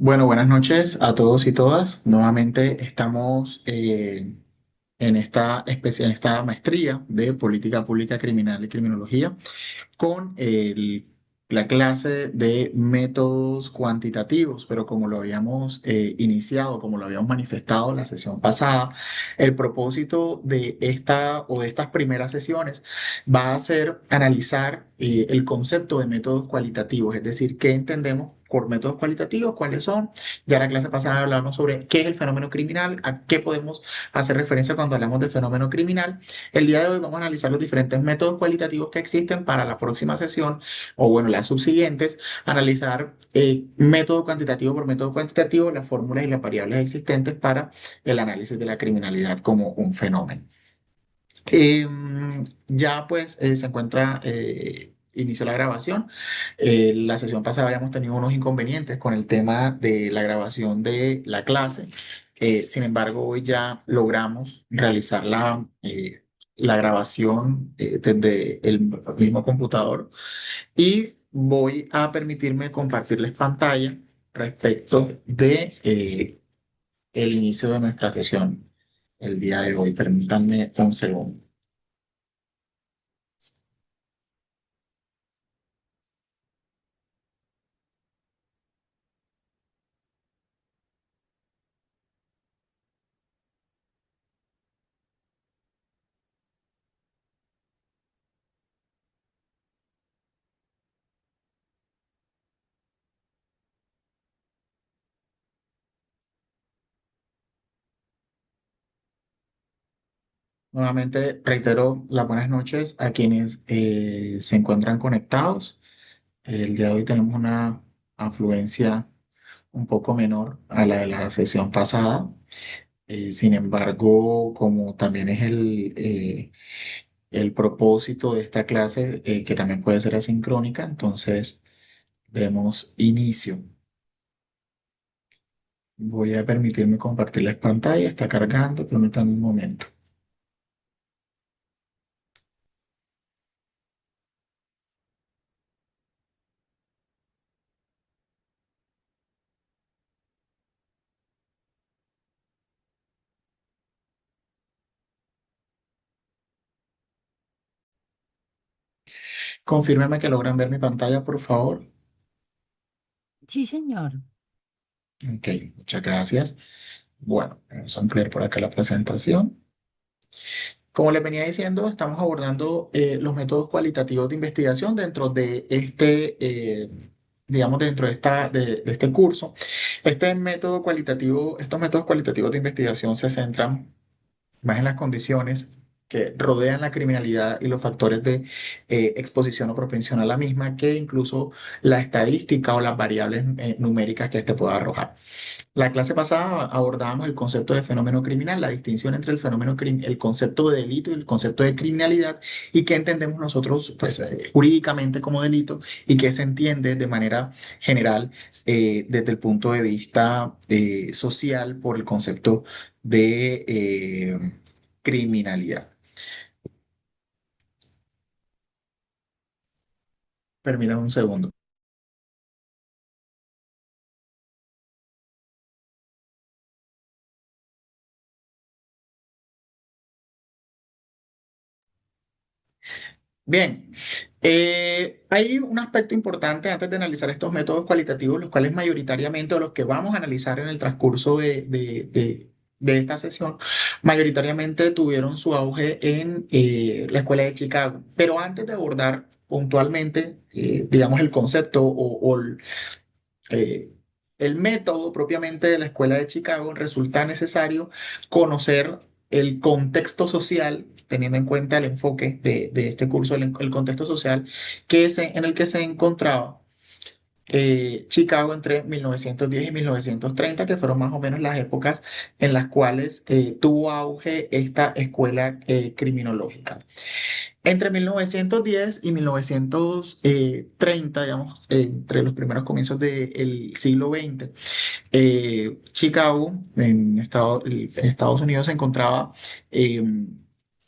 Bueno, buenas noches a todos y todas. Nuevamente estamos en esta maestría de Política Pública Criminal y Criminología con la clase de métodos cuantitativos, pero como lo habíamos iniciado, como lo habíamos manifestado en la sesión pasada, el propósito de esta o de estas primeras sesiones va a ser analizar el concepto de métodos cualitativos, es decir, qué entendemos por métodos cualitativos, cuáles son. Ya en la clase pasada hablamos sobre qué es el fenómeno criminal, a qué podemos hacer referencia cuando hablamos de fenómeno criminal. El día de hoy vamos a analizar los diferentes métodos cualitativos que existen para la próxima sesión, o bueno, las subsiguientes, analizar método cuantitativo por método cuantitativo, las fórmulas y las variables existentes para el análisis de la criminalidad como un fenómeno. Ya pues se encuentra, inició la grabación. La sesión pasada habíamos tenido unos inconvenientes con el tema de la grabación de la clase. Sin embargo, hoy ya logramos realizar la grabación desde el mismo computador y voy a permitirme compartirles pantalla respecto de el inicio de nuestra sesión el día de hoy. Permítanme un segundo. Nuevamente reitero las buenas noches a quienes se encuentran conectados. El día de hoy tenemos una afluencia un poco menor a la de la sesión pasada. Sin embargo, como también es el propósito de esta clase, que también puede ser asincrónica, entonces demos inicio. Voy a permitirme compartirles pantalla. Está cargando, permítanme un momento. Confírmeme que logran ver mi pantalla, por favor. Sí, señor. Ok, muchas gracias. Bueno, vamos a ampliar por acá la presentación. Como les venía diciendo, estamos abordando los métodos cualitativos de investigación dentro de digamos, dentro de este curso. Estos métodos cualitativos de investigación se centran más en las condiciones que rodean la criminalidad y los factores de exposición o propensión a la misma, que incluso la estadística o las variables numéricas que éste pueda arrojar. La clase pasada abordábamos el concepto de fenómeno criminal, la distinción entre el concepto de delito y el concepto de criminalidad, y qué entendemos nosotros pues, jurídicamente como delito y qué se entiende de manera general desde el punto de vista social por el concepto de criminalidad. Permítanme un segundo. Bien, hay un aspecto importante antes de analizar estos métodos cualitativos, los cuales mayoritariamente, o los que vamos a analizar en el transcurso de esta sesión, mayoritariamente tuvieron su auge en la Escuela de Chicago. Pero antes de abordar puntualmente, digamos, el concepto eh, el método propiamente de la Escuela de Chicago, resulta necesario conocer el contexto social, teniendo en cuenta el enfoque de este curso, el contexto social en el que se encontraba Chicago entre 1910 y 1930, que fueron más o menos las épocas en las cuales tuvo auge esta escuela criminológica. Entre 1910 y 1930, digamos, entre los primeros comienzos del siglo XX, Chicago, en Estados Unidos, se encontraba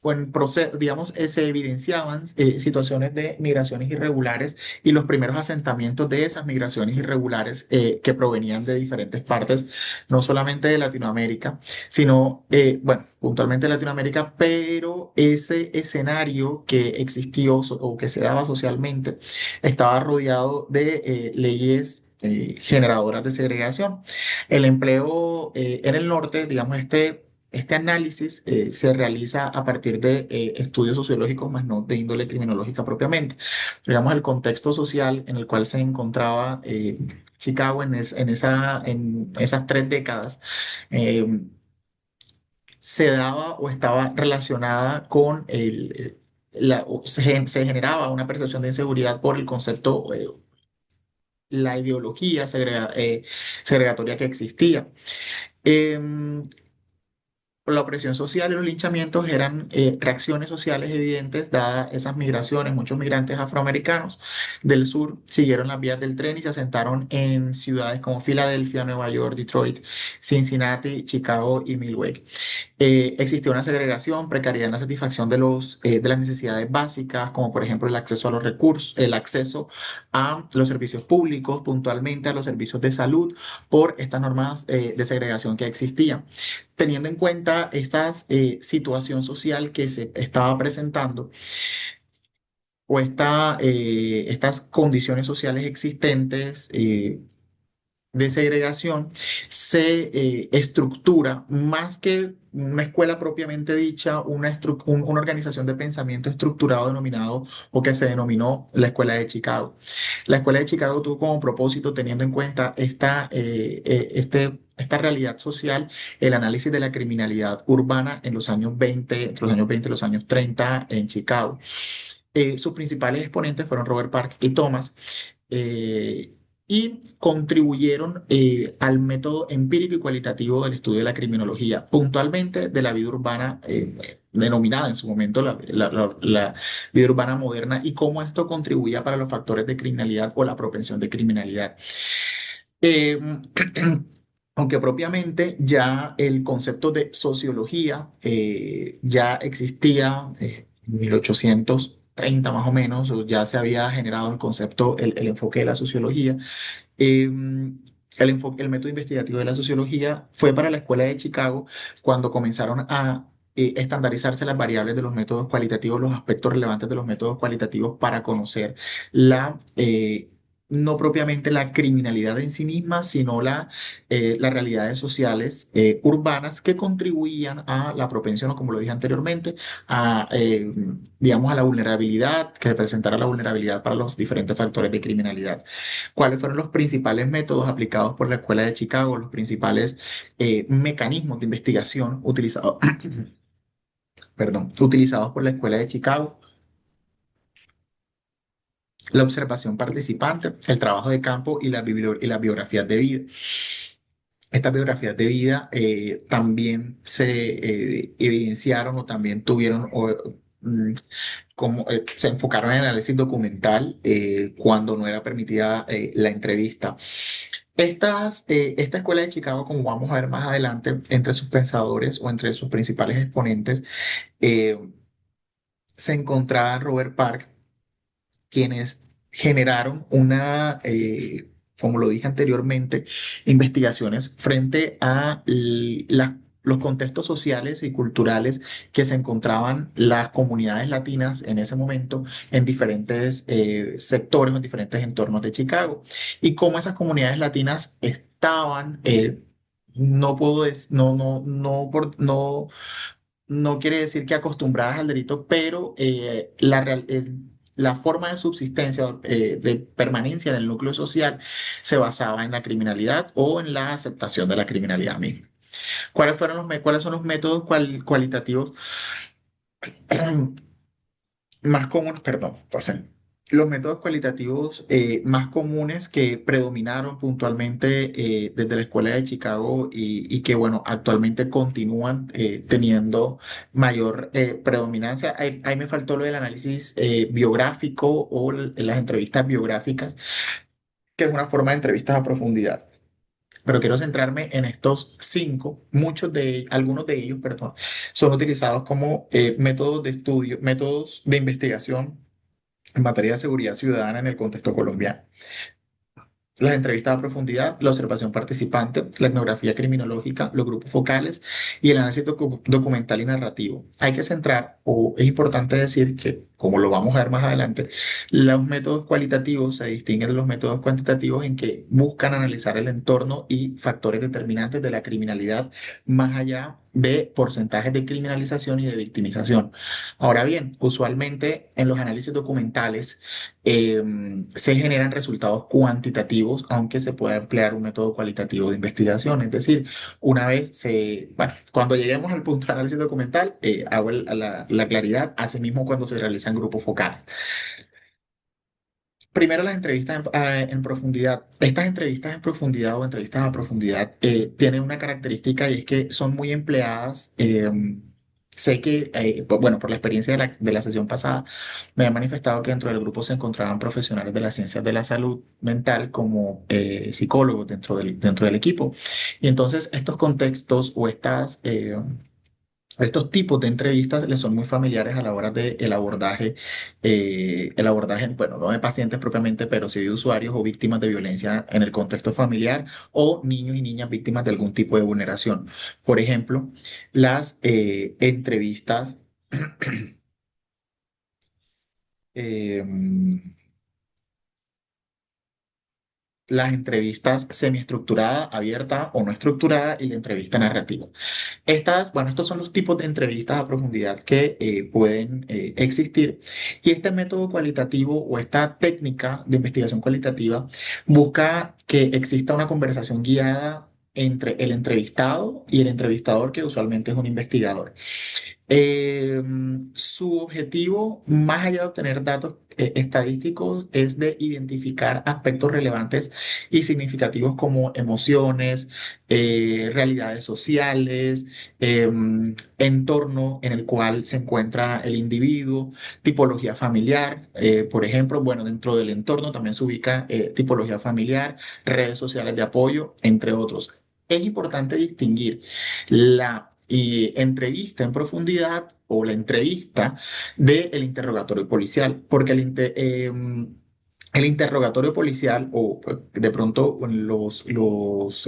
o en proceso, digamos, se evidenciaban situaciones de migraciones irregulares y los primeros asentamientos de esas migraciones irregulares que provenían de diferentes partes, no solamente de Latinoamérica, sino, bueno, puntualmente de Latinoamérica, pero ese escenario que existió o que se daba socialmente estaba rodeado de leyes. Generadoras de segregación. El empleo en el norte, digamos, este análisis se realiza a partir de estudios sociológicos, más no de índole criminológica propiamente. Digamos, el contexto social en el cual se encontraba Chicago en esas 3 décadas eh, se daba o estaba relacionada con se generaba una percepción de inseguridad por el concepto, la ideología segregatoria que existía. Em, La opresión social y los linchamientos eran reacciones sociales evidentes dadas esas migraciones. Muchos migrantes afroamericanos del sur siguieron las vías del tren y se asentaron en ciudades como Filadelfia, Nueva York, Detroit, Cincinnati, Chicago y Milwaukee. Existió una segregación, precariedad en la satisfacción de las necesidades básicas, como por ejemplo el acceso a los recursos, el acceso a los servicios públicos, puntualmente a los servicios de salud, por estas normas de segregación que existían. Teniendo en cuenta esta situación social que se estaba presentando o estas condiciones sociales existentes, de segregación se estructura más que una escuela propiamente dicha, una organización de pensamiento estructurado denominado o que se denominó la Escuela de Chicago. La Escuela de Chicago tuvo como propósito, teniendo en cuenta esta realidad social, el análisis de la criminalidad urbana en los años 20, entre los años 20 y los años 30 en Chicago. Sus principales exponentes fueron Robert Park y Thomas. eh, y contribuyeron al método empírico y cualitativo del estudio de la criminología, puntualmente de la vida urbana, denominada en su momento la vida urbana moderna, y cómo esto contribuía para los factores de criminalidad o la propensión de criminalidad. Eh, Aunque propiamente ya el concepto de sociología ya existía en 1830 más o menos, o ya se había generado el concepto, el enfoque de la sociología. El método investigativo de la sociología fue para la Escuela de Chicago cuando comenzaron a estandarizarse las variables de los métodos cualitativos, los aspectos relevantes de los métodos cualitativos para conocer no propiamente la criminalidad en sí misma, sino las realidades sociales urbanas que contribuían a la propensión, o como lo dije anteriormente, a, digamos, a la vulnerabilidad, que presentara la vulnerabilidad para los diferentes factores de criminalidad. ¿Cuáles fueron los principales métodos aplicados por la Escuela de Chicago, los principales mecanismos de investigación utilizados, perdón, utilizados por la Escuela de Chicago? La observación participante, el trabajo de campo y las biografías de vida. Estas biografías de vida también se evidenciaron o también tuvieron mm, se enfocaron en el análisis documental cuando no era permitida la entrevista. Esta escuela de Chicago, como vamos a ver más adelante, entre sus pensadores o entre sus principales exponentes, eh, se encontraba Robert Park, quienes generaron como lo dije anteriormente, investigaciones frente a los contextos sociales y culturales que se encontraban las comunidades latinas en ese momento en diferentes sectores, en diferentes entornos de Chicago, y cómo esas comunidades latinas estaban, no puedo decir, no quiere decir que acostumbradas al delito, pero la forma de subsistencia, de permanencia en el núcleo social, se basaba en la criminalidad o en la aceptación de la criminalidad misma. ¿Cuáles son los métodos cualitativos más comunes? Perdón, por favor. Los métodos cualitativos más comunes que predominaron puntualmente desde la Escuela de Chicago y que, bueno, actualmente continúan teniendo mayor predominancia. Ahí me faltó lo del análisis biográfico o las entrevistas biográficas, que es una forma de entrevistas a profundidad. pero quiero centrarme en estos cinco. Algunos de ellos, perdón, son utilizados como métodos de estudio, métodos de investigación en materia de seguridad ciudadana en el contexto colombiano. Las entrevistas a profundidad, la observación participante, la etnografía criminológica, los grupos focales y el análisis documental y narrativo. Hay que centrar, o es importante decir que, como lo vamos a ver más adelante, los métodos cualitativos se distinguen de los métodos cuantitativos en que buscan analizar el entorno y factores determinantes de la criminalidad más allá de porcentajes de criminalización y de victimización. Ahora bien, usualmente en los análisis documentales, se generan resultados cuantitativos, aunque se pueda emplear un método cualitativo de investigación. Es decir, bueno, cuando lleguemos al punto de análisis documental, hago la claridad, asimismo cuando se realizan grupos focales. Primero, las entrevistas en profundidad. Estas entrevistas en profundidad o entrevistas a profundidad tienen una característica y es que son muy empleadas. Sé que, bueno, por la experiencia de la sesión pasada, me han manifestado que dentro del grupo se encontraban profesionales de las ciencias de la salud mental como psicólogos dentro del equipo. Y entonces estos contextos o estos tipos de entrevistas les son muy familiares a la hora del abordaje, bueno, no de pacientes propiamente, pero sí de usuarios o víctimas de violencia en el contexto familiar o niños y niñas víctimas de algún tipo de vulneración. Por ejemplo, las entrevistas, em, las entrevistas semiestructurada, abierta o no estructurada y la entrevista narrativa. Bueno, estos son los tipos de entrevistas a profundidad que pueden existir y este método cualitativo o esta técnica de investigación cualitativa busca que exista una conversación guiada entre el entrevistado y el entrevistador, que usualmente es un investigador. Eh, Su objetivo, más allá de obtener datos estadísticos, es de identificar aspectos relevantes y significativos como emociones, realidades sociales, entorno en el cual se encuentra el individuo, tipología familiar, por ejemplo, bueno, dentro del entorno también se ubica tipología familiar, redes sociales de apoyo, entre otros. Es importante distinguir la entrevista en profundidad o la entrevista del interrogatorio policial, porque el interrogatorio policial o de pronto los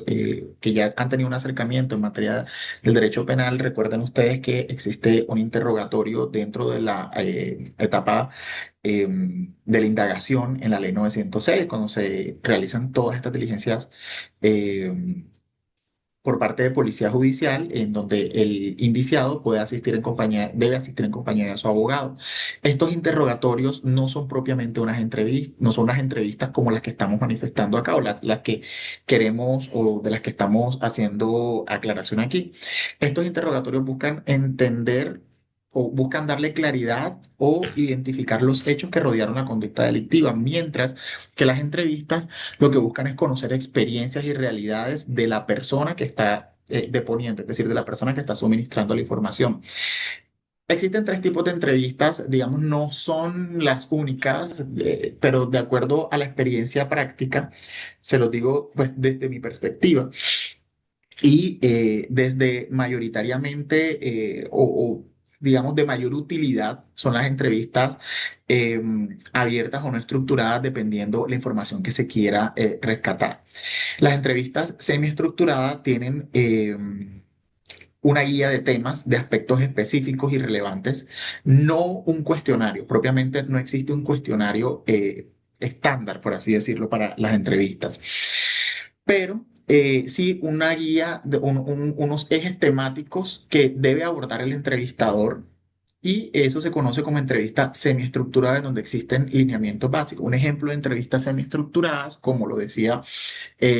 que ya han tenido un acercamiento en materia del derecho penal, recuerden ustedes que existe un interrogatorio dentro de la etapa de la indagación en la ley 906, cuando se realizan todas estas diligencias por parte de policía judicial, en donde el indiciado debe asistir en compañía de su abogado. Estos interrogatorios no son propiamente unas entrevistas, no son unas entrevistas como las que estamos manifestando acá o las que queremos o de las que estamos haciendo aclaración aquí. Estos interrogatorios buscan entender o buscan darle claridad o identificar los hechos que rodearon la conducta delictiva, mientras que las entrevistas lo que buscan es conocer experiencias y realidades de la persona que está deponiendo, es decir, de la persona que está suministrando la información. Existen tres tipos de entrevistas, digamos, no son las únicas, pero de acuerdo a la experiencia práctica, se los digo pues desde mi perspectiva. Y desde mayoritariamente digamos de mayor utilidad son las entrevistas abiertas o no estructuradas dependiendo la información que se quiera rescatar. Las entrevistas semiestructuradas tienen una guía de temas, de aspectos específicos y relevantes, no un cuestionario. Propiamente no existe un cuestionario estándar, por así decirlo, para las entrevistas. Pero sí una guía, unos ejes temáticos que debe abordar el entrevistador. Y eso se conoce como entrevista semiestructurada, en donde existen lineamientos básicos. Un ejemplo de entrevistas semiestructuradas, como lo decía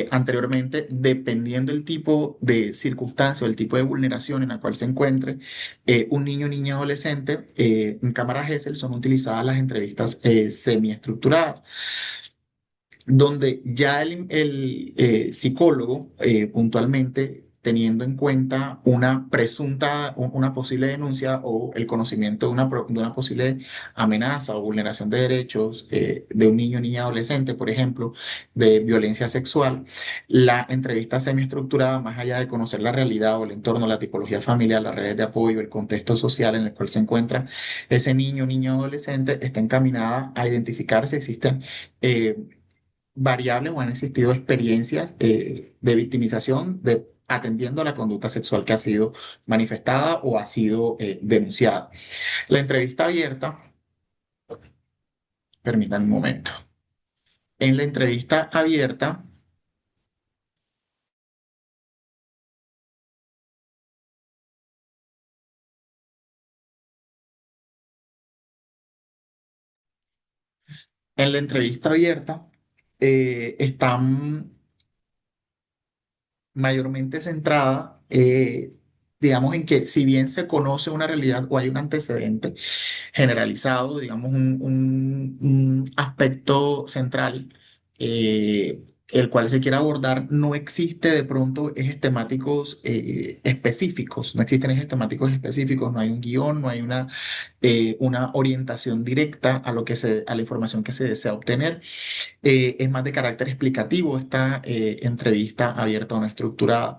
anteriormente, dependiendo del tipo de circunstancia o el tipo de vulneración en la cual se encuentre un niño, niña, adolescente, en cámara GESEL son utilizadas las entrevistas semiestructuradas, donde ya el psicólogo puntualmente teniendo en cuenta una una posible denuncia o el conocimiento de de una posible amenaza o vulneración de derechos de un niño o niña adolescente, por ejemplo, de violencia sexual. La entrevista semiestructurada, más allá de conocer la realidad o el entorno, la tipología familiar, las redes de apoyo, el contexto social en el cual se encuentra ese niño o niña adolescente, está encaminada a identificar si existen eh, variables o han existido experiencias de victimización atendiendo a la conducta sexual que ha sido manifestada o ha sido denunciada. La entrevista abierta, permítanme un momento. En la entrevista abierta, en la entrevista abierta están mayormente centrada, digamos, en que si bien se conoce una realidad o hay un antecedente generalizado, digamos, un aspecto central, el cual se quiere abordar, no existe de pronto ejes temáticos específicos, no existen ejes temáticos específicos, no hay un guión, no hay una orientación directa a a la información que se desea obtener. Es más de carácter explicativo esta entrevista abierta o no estructurada.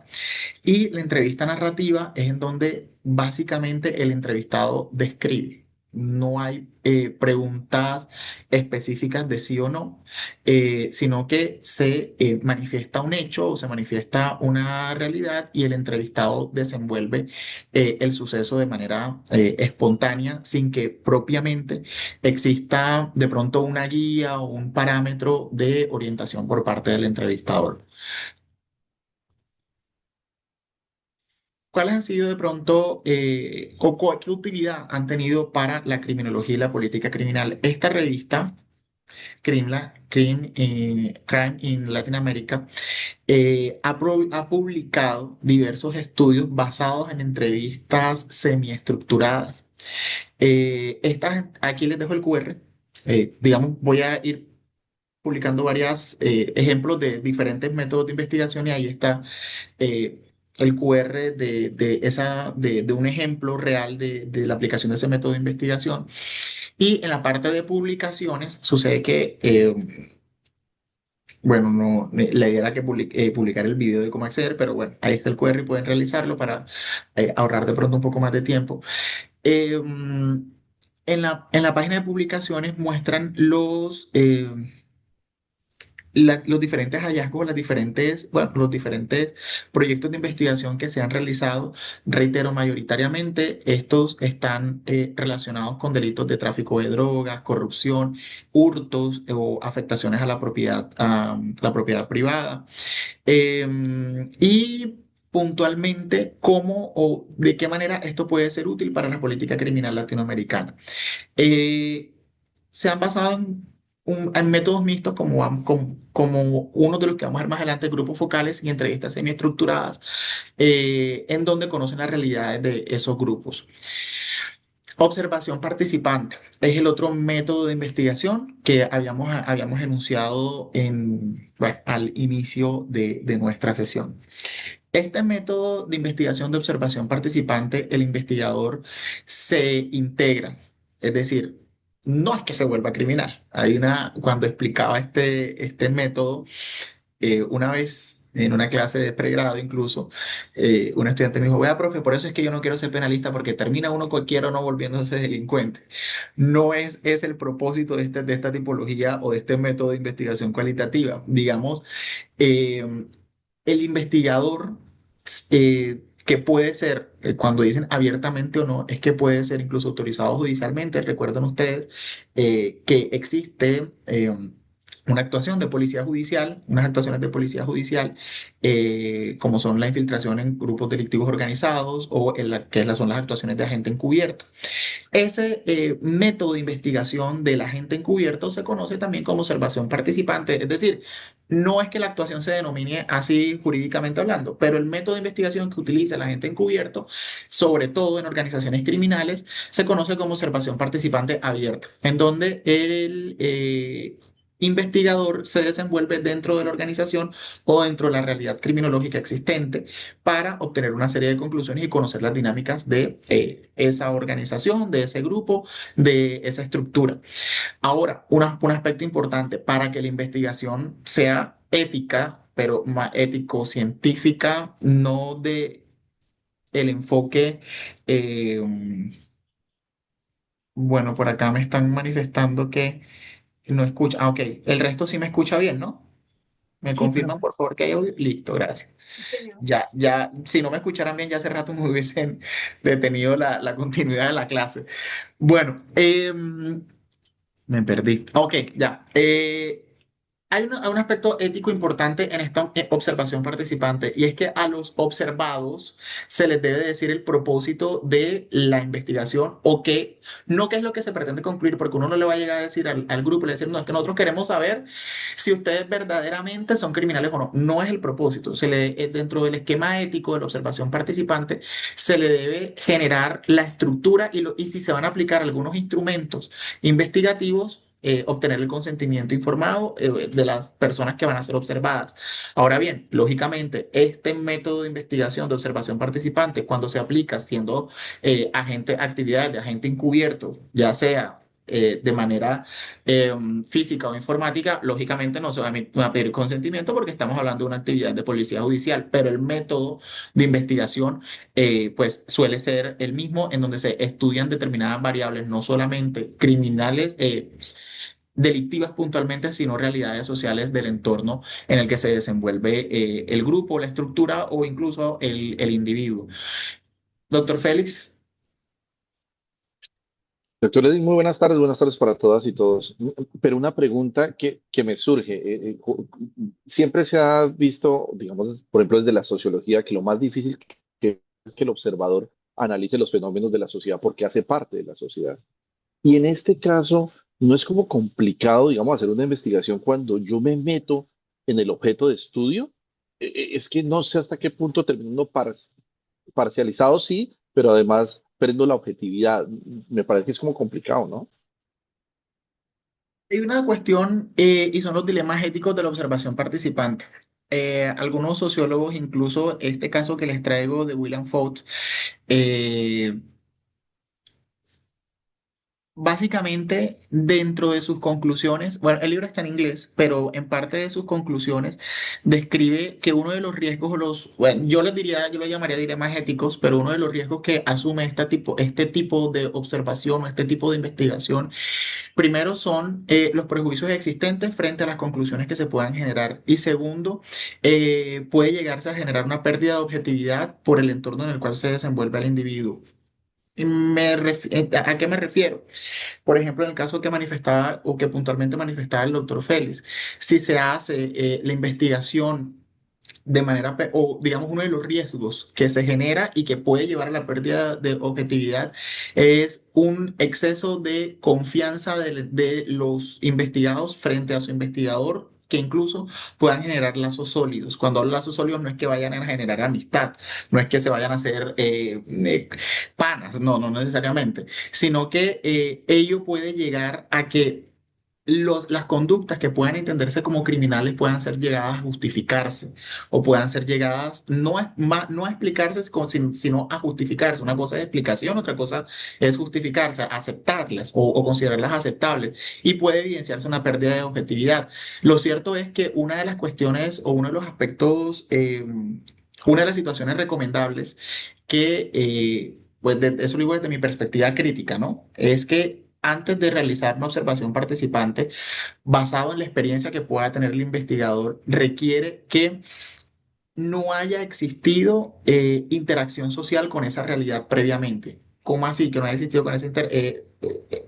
Y la entrevista narrativa es en donde básicamente el entrevistado describe. No hay preguntas específicas de sí o no, sino que se manifiesta un hecho o se manifiesta una realidad y el entrevistado desenvuelve el suceso de manera espontánea sin que propiamente exista de pronto una guía o un parámetro de orientación por parte del entrevistador. ¿Cuáles han sido de pronto qué utilidad han tenido para la criminología y la política criminal? Esta revista, Crime in Latin America, ha publicado diversos estudios basados en entrevistas semiestructuradas. Aquí les dejo el QR. Digamos, voy a ir publicando varios ejemplos de diferentes métodos de investigación y ahí está eh, el QR de un ejemplo real de la aplicación de ese método de investigación. Y en la parte de publicaciones sucede que, bueno, no, la idea era que publicar el video de cómo acceder, pero bueno, ahí está el QR y pueden realizarlo para ahorrar de pronto un poco más de tiempo. En la página de publicaciones muestran los diferentes hallazgos, bueno, los diferentes proyectos de investigación que se han realizado. Reitero, mayoritariamente estos están relacionados con delitos de tráfico de drogas, corrupción, hurtos o afectaciones a la propiedad privada. Y puntualmente, cómo o de qué manera esto puede ser útil para la política criminal latinoamericana. Eh, Se han basado en métodos mixtos como uno de los que vamos a ver más adelante, grupos focales y entrevistas semiestructuradas, en donde conocen las realidades de esos grupos. Observación participante es el otro método de investigación que habíamos enunciado bueno, al inicio de nuestra sesión. Este método de investigación de observación participante, el investigador se integra, es decir, no es que se vuelva criminal. Cuando explicaba este método, una vez en una clase de pregrado incluso, un estudiante me dijo, vea, profe, por eso es que yo no quiero ser penalista porque termina uno cualquiera o no volviéndose delincuente. No es el propósito de esta tipología o de este método de investigación cualitativa. Digamos, eh, el investigador que puede ser, cuando dicen abiertamente o no, es que puede ser incluso autorizado judicialmente. Recuerden ustedes que existe una actuación de policía judicial, unas actuaciones de policía judicial, como son la infiltración en grupos delictivos organizados o son las actuaciones de agente encubierto. Ese método de investigación del agente encubierto se conoce también como observación participante, es decir, no es que la actuación se denomine así jurídicamente hablando, pero el método de investigación que utiliza el agente encubierto, sobre todo en organizaciones criminales, se conoce como observación participante abierta, en donde investigador se desenvuelve dentro de la organización o dentro de la realidad criminológica existente para obtener una serie de conclusiones y conocer las dinámicas de esa organización, de ese grupo, de esa estructura. Ahora, un aspecto importante para que la investigación sea ética, pero más ético-científica, no de el enfoque, eh, bueno, por acá me están manifestando que no escucha. Ah, ok, el resto sí me escucha bien, ¿no? ¿Me Sí, confirman, profe. por favor, que hay audio? Listo, gracias. Señor. Ya, si no me escucharan bien, ya hace rato me hubiesen detenido la continuidad de la clase. Bueno, me perdí. Ok, ya. Hay un aspecto ético importante en esta observación participante y es que a los observados se les debe decir el propósito de la investigación o qué, no qué es lo que se pretende concluir, porque uno no le va a llegar a decir al grupo, le va a decir, no, es que nosotros queremos saber si ustedes verdaderamente son criminales o no. No es el propósito. Dentro del esquema ético de la observación participante se le debe generar la estructura y si se van a aplicar algunos instrumentos investigativos, obtener el consentimiento informado de las personas que van a ser observadas. Ahora bien, lógicamente, este método de investigación de observación participante, cuando se aplica siendo actividades de agente encubierto, ya sea de manera eh, física o informática, lógicamente no se va a pedir consentimiento porque estamos hablando de una actividad de policía judicial, pero el método de investigación pues suele ser el mismo en donde se estudian determinadas variables, no solamente criminales, delictivas puntualmente, sino realidades sociales del entorno en el que se desenvuelve el grupo, la estructura o incluso el individuo. Doctor Félix. Doctor Eddy, muy buenas tardes para todas y todos. Pero una pregunta que me surge, siempre se ha visto, digamos, por ejemplo, desde la sociología, que lo más difícil es que el observador analice los fenómenos de la sociedad porque hace parte de la sociedad. Y en este caso, no es como complicado, digamos, hacer una investigación cuando yo me meto en el objeto de estudio. Es que no sé hasta qué punto termino parcializado, sí, pero además perdiendo la objetividad. Me parece que es como complicado, ¿no? Hay una cuestión y son los dilemas éticos de la observación participante. Algunos sociólogos, incluso este caso que les traigo de William Ford, eh, básicamente, dentro de sus conclusiones, bueno, el libro está en inglés, pero en parte de sus conclusiones describe que uno de los riesgos, bueno, yo les diría, yo lo llamaría dilemas éticos, pero uno de los riesgos que asume este tipo de observación o este tipo de investigación, primero son los prejuicios existentes frente a las conclusiones que se puedan generar. Y segundo, puede llegarse a generar una pérdida de objetividad por el entorno en el cual se desenvuelve el individuo. ¿A qué me refiero? Por ejemplo, en el caso que manifestaba o que puntualmente manifestaba el doctor Félix, si se hace la investigación de manera, o digamos uno de los riesgos que se genera y que puede llevar a la pérdida de objetividad es un exceso de confianza de los investigados frente a su investigador, que incluso puedan generar lazos sólidos. Cuando hablo de lazos sólidos no es que vayan a generar amistad, no es que se vayan a hacer panas, no necesariamente, sino que ello puede llegar a que las conductas que puedan entenderse como criminales puedan ser llegadas a justificarse o puedan ser llegadas no a explicarse, sino a justificarse. Una cosa es explicación, otra cosa es justificarse, aceptarlas o considerarlas aceptables y puede evidenciarse una pérdida de objetividad. Lo cierto es que una de las cuestiones o uno de los aspectos, una de las situaciones recomendables que, pues eso lo digo desde mi perspectiva crítica, ¿no? Es que antes de realizar una observación participante, basado en la experiencia que pueda tener el investigador, requiere que no haya existido interacción social con esa realidad previamente. ¿Cómo así que no haya existido con esa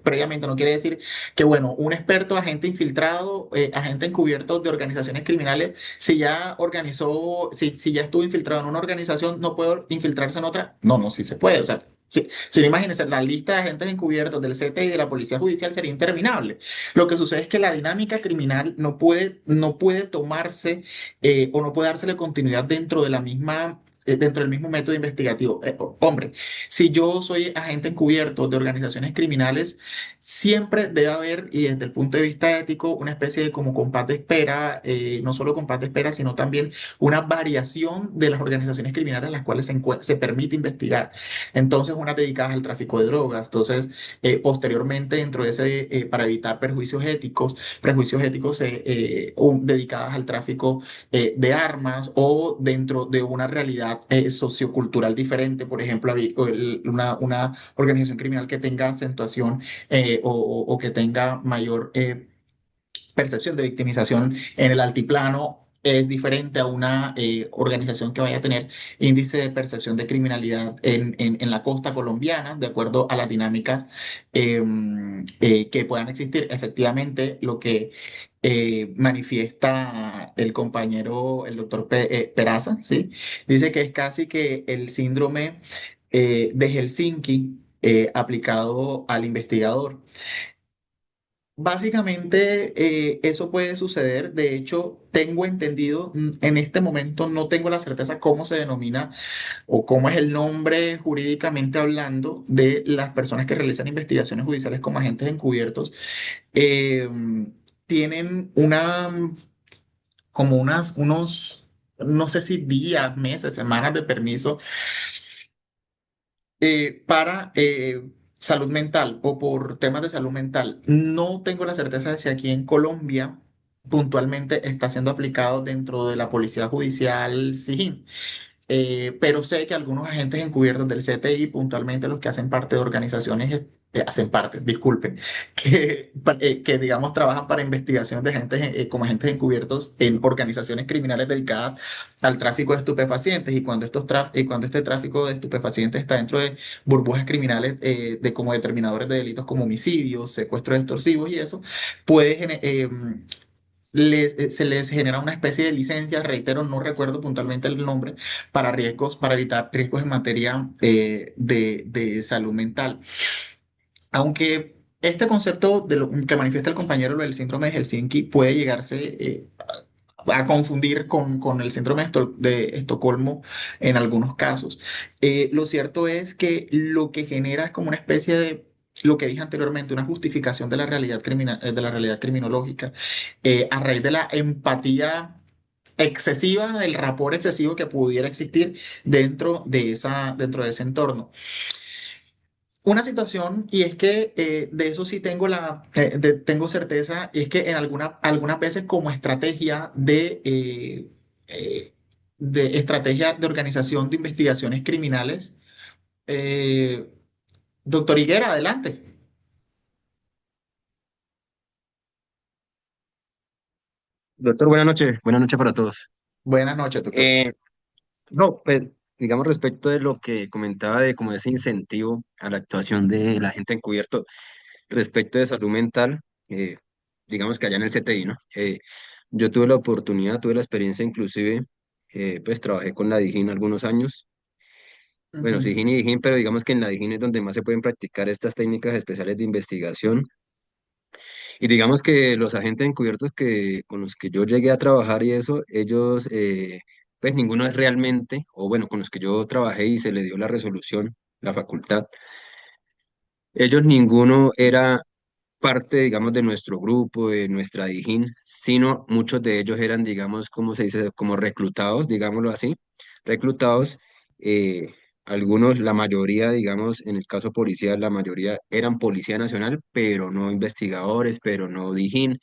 previamente? No quiere decir que, bueno, un experto, agente infiltrado, agente encubierto de organizaciones criminales, si ya organizó, si ya estuvo infiltrado en una organización, ¿no puede infiltrarse en otra? No, sí se puede. O sea, si no imagínense, la lista de agentes encubiertos del CTI y de la Policía Judicial sería interminable. Lo que sucede es que la dinámica criminal no puede tomarse o no puede dársele continuidad dentro del mismo método investigativo. Hombre, si yo soy agente encubierto de organizaciones criminales, siempre debe haber, y desde el punto de vista ético, una especie de como compás de espera, no solo compás de espera, sino también una variación de las organizaciones criminales en las cuales se permite investigar. Entonces, unas dedicadas al tráfico de drogas. Entonces, posteriormente, dentro de ese, para evitar prejuicios éticos dedicadas al tráfico de armas o dentro de una realidad sociocultural diferente, por ejemplo, una organización criminal que tenga acentuación o que tenga mayor percepción de victimización en el altiplano. Es diferente a una organización que vaya a tener índice de percepción de criminalidad en la costa colombiana, de acuerdo a las dinámicas que puedan existir. Efectivamente, lo que manifiesta el compañero, el doctor Peraza, ¿sí? Dice que es casi que el síndrome de Helsinki aplicado al investigador. Básicamente, eso puede suceder. De hecho, tengo entendido, en este momento no tengo la certeza cómo se denomina o cómo es el nombre jurídicamente hablando de las personas que realizan investigaciones judiciales como agentes encubiertos. Eh, Tienen como no sé si días, meses, semanas de permiso para salud mental o por temas de salud mental. No tengo la certeza de si aquí en Colombia puntualmente está siendo aplicado dentro de la Policía Judicial SIJIN. Pero sé que algunos agentes encubiertos del CTI, puntualmente los que hacen parte de organizaciones, hacen parte, disculpen, que digamos trabajan para investigación de agentes, como agentes encubiertos en organizaciones criminales dedicadas al tráfico de estupefacientes. Y cuando este tráfico de estupefacientes está dentro de burbujas criminales de como determinadores de delitos como homicidios, secuestros extorsivos y eso, puede se les genera una especie de licencia, reitero, no recuerdo puntualmente el nombre, para evitar riesgos en materia de salud mental. Aunque este concepto de lo que manifiesta el compañero, lo del síndrome de Helsinki, puede llegarse a confundir con el síndrome de Estocolmo en algunos casos. Lo cierto es que lo que genera es como una especie de, lo que dije anteriormente, una justificación de la realidad de la realidad criminológica a raíz de la empatía excesiva, del rapport excesivo que pudiera existir dentro de ese entorno. Una situación, y es que de eso sí tengo certeza, y es que en algunas veces como de estrategia de organización de investigaciones criminales, eh, doctor Higuera, adelante. Doctor, buenas noches para todos. Buenas noches, doctor. Eh, no, pues, digamos, respecto de lo que comentaba de como ese incentivo a la actuación de la gente encubierto respecto de salud mental, digamos que allá en el CTI, ¿no? Yo tuve la oportunidad, tuve la experiencia inclusive, pues trabajé con la DIJÍN algunos años, bueno, Ujú, SIJÍN y DIJÍN, pero digamos que en la DIJÍN es donde más se pueden practicar estas técnicas especiales de investigación. Y digamos que los agentes encubiertos con los que yo llegué a trabajar y eso, ellos, pues ninguno es realmente, o bueno, con los que yo trabajé y se le dio la resolución, la facultad, ellos ninguno era parte, digamos, de nuestro grupo, de nuestra Dijín, sino muchos de ellos eran, digamos, como se dice, como reclutados, digámoslo así, reclutados. eh, Algunos, la mayoría, digamos, en el caso policial, la mayoría eran Policía Nacional, pero no investigadores, pero no Dijín.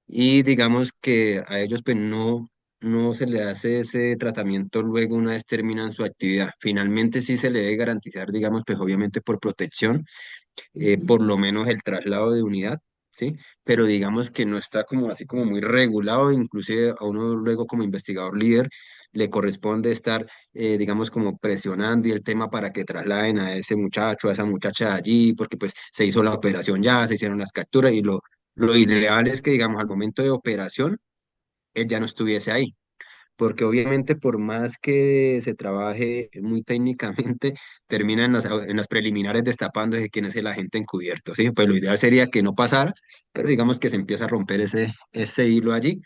Y digamos que a ellos pues no se le hace ese tratamiento luego una vez terminan su actividad. Finalmente sí se le debe garantizar, digamos, pues obviamente por protección ujú. por lo menos el traslado de unidad, ¿sí? Pero digamos que no está como así como muy regulado, inclusive a uno luego como investigador líder le corresponde estar, digamos, como presionando y el tema para que trasladen a ese muchacho, a esa muchacha de allí, porque pues se hizo la operación ya, se hicieron las capturas y lo ideal es que, digamos, al momento de operación, él ya no estuviese ahí porque obviamente por más que se trabaje muy técnicamente, termina en las preliminares destapándose quién es el agente encubierto, ¿sí? Pues lo ideal sería que no pasara, pero digamos que se empieza a romper ese hilo allí.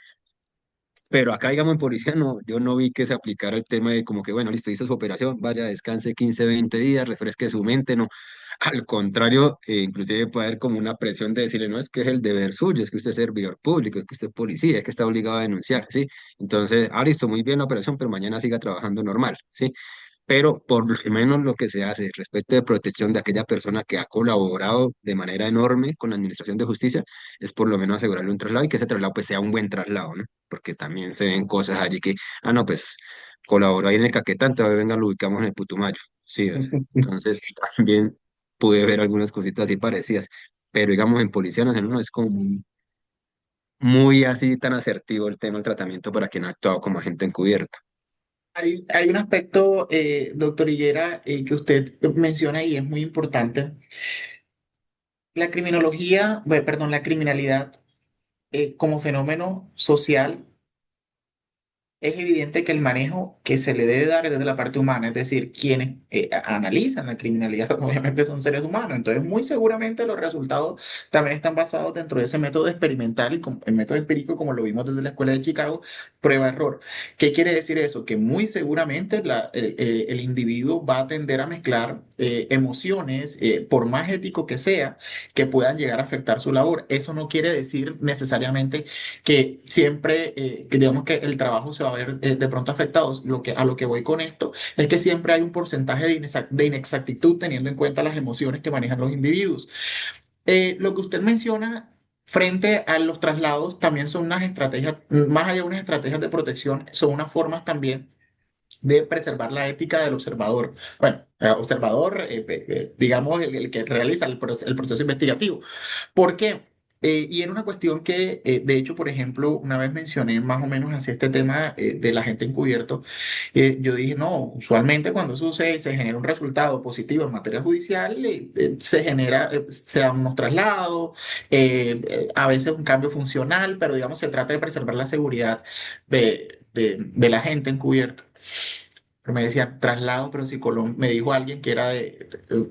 Pero acá, digamos, en policía no, yo no vi que se aplicara el tema de como que, bueno, listo, hizo su operación, vaya, descanse 15 20 días, refresque su mente, no. Al contrario, inclusive puede haber como una presión de decirle, no, es que es el deber suyo, es que usted es servidor público, es que usted es policía, es que está obligado a denunciar, ¿sí? Entonces, listo, muy bien la operación, pero mañana siga trabajando normal, ¿sí? Pero por lo menos lo que se hace respecto de protección de aquella persona que ha colaborado de manera enorme con la Administración de Justicia es por lo menos asegurarle un traslado y que ese traslado pues sea un buen traslado, ¿no? Porque también se ven cosas allí que, no, pues colaboró ahí en el Caquetá, entonces venga, lo ubicamos en el Putumayo, sí, o sea, entonces también pude ver algunas cositas así parecidas, pero digamos en Policía Nacional no es como muy así tan asertivo el tema del tratamiento para quien ha actuado como agente encubierto. Hay un aspecto, doctor Higuera, que usted menciona y es muy importante. La criminología, perdón, la criminalidad como fenómeno social. Es evidente que el manejo que se le debe dar es desde la parte humana, es decir, quienes analizan la criminalidad obviamente son seres humanos, entonces muy seguramente los resultados también están basados dentro de ese método experimental y el método empírico como lo vimos desde la Escuela de Chicago, prueba-error. ¿Qué quiere decir eso? Que muy seguramente el individuo va a tender a mezclar emociones, por más ético que sea, que puedan llegar a afectar su labor. Eso no quiere decir necesariamente que siempre, que digamos que el trabajo se va a ver de pronto afectado. A lo que voy con esto es que siempre hay un porcentaje de inexactitud teniendo en cuenta las emociones que manejan los individuos. Lo que usted menciona frente a los traslados también son unas estrategias, más allá de unas estrategias de protección, son unas formas también de preservar la ética del observador. Bueno, observador, digamos, el que realiza el proceso investigativo. ¿Por qué? Y era una cuestión que, de hecho, por ejemplo, una vez mencioné más o menos hacia este tema del agente encubierto. Yo dije, no, usualmente cuando eso sucede, se genera un resultado positivo en materia judicial, se dan unos traslados, a veces un cambio funcional, pero digamos, se trata de preservar la seguridad del agente encubierto. Pero me decían traslado, pero si Colombia, me dijo alguien que era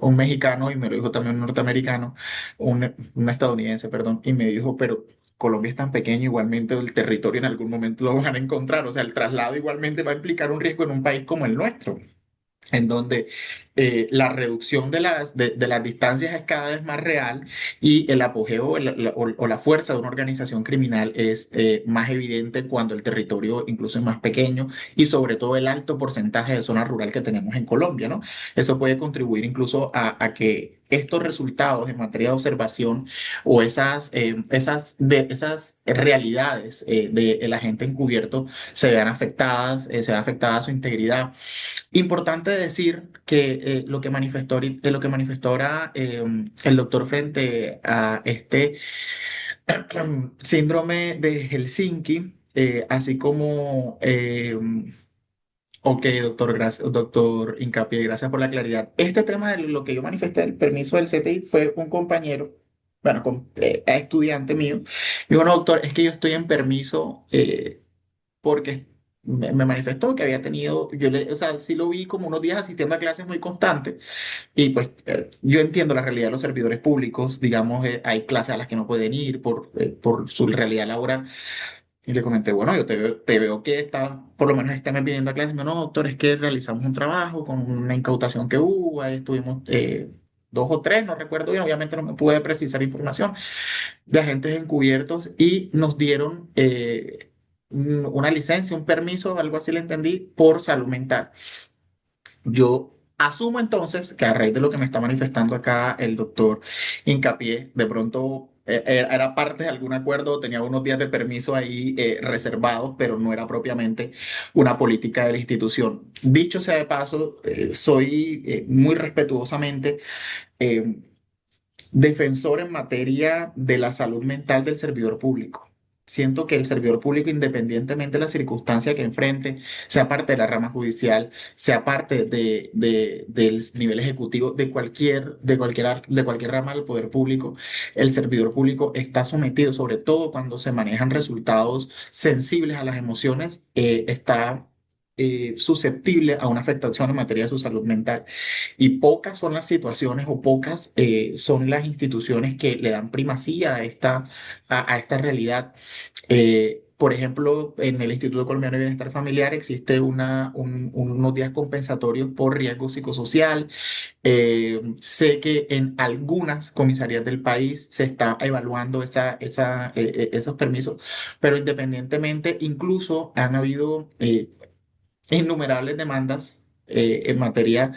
un mexicano y me lo dijo también un norteamericano, un estadounidense, perdón, y me dijo, pero Colombia es tan pequeño, igualmente el territorio en algún momento lo van a encontrar, o sea, el traslado igualmente va a implicar un riesgo en un país como el nuestro en donde la reducción de las distancias es cada vez más real y el apogeo o la fuerza de una organización criminal es más evidente cuando el territorio incluso es más pequeño y sobre todo el alto porcentaje de zona rural que tenemos en Colombia, ¿no? Eso puede contribuir incluso a que estos resultados en materia de observación o esas realidades del agente encubierto se vean afectadas, se vea afectada su integridad. Importante decir que lo que manifestó ahora el doctor frente a este síndrome de Helsinki, así como, ok, doctor, gracias, doctor Hincapié, gracias por la claridad. Este tema de lo que yo manifesté, el permiso del CTI, fue un compañero, bueno, estudiante mío, me dijo, no, doctor, es que yo estoy en permiso. Porque me manifestó que había tenido, o sea, sí lo vi como unos días asistiendo a clases muy constantes y pues yo entiendo la realidad de los servidores públicos, digamos, hay clases a las que no pueden ir por su realidad laboral y le comenté, bueno, yo te veo que está, por lo menos este mes viniendo a clases, me dijo, no, doctor, es que realizamos un trabajo con una incautación que hubo, ahí estuvimos... dos o tres, no recuerdo bien, obviamente no me pude precisar información, de agentes encubiertos y nos dieron una licencia, un permiso, algo así le entendí, por salud mental. Yo asumo entonces que a raíz de lo que me está manifestando acá el doctor Hincapié, de pronto era parte de algún acuerdo, tenía unos días de permiso ahí reservados, pero no era propiamente una política de la institución. Dicho sea de paso, soy muy respetuosamente eh, defensor en materia de la salud mental del servidor público. Siento que el servidor público, independientemente de la circunstancia que enfrente, sea parte de la rama judicial, sea parte del nivel ejecutivo, de cualquier rama del poder público, el servidor público está sometido, sobre todo cuando se manejan resultados sensibles a las emociones, está susceptible a una afectación en materia de su salud mental. Y pocas son las situaciones o pocas son las instituciones que le dan primacía a esta realidad. por ejemplo, en el Instituto Colombiano de Bienestar Familiar existe unos días compensatorios por riesgo psicosocial. Sé que en algunas comisarías del país se está evaluando esos permisos, pero independientemente, incluso han habido innumerables demandas en materia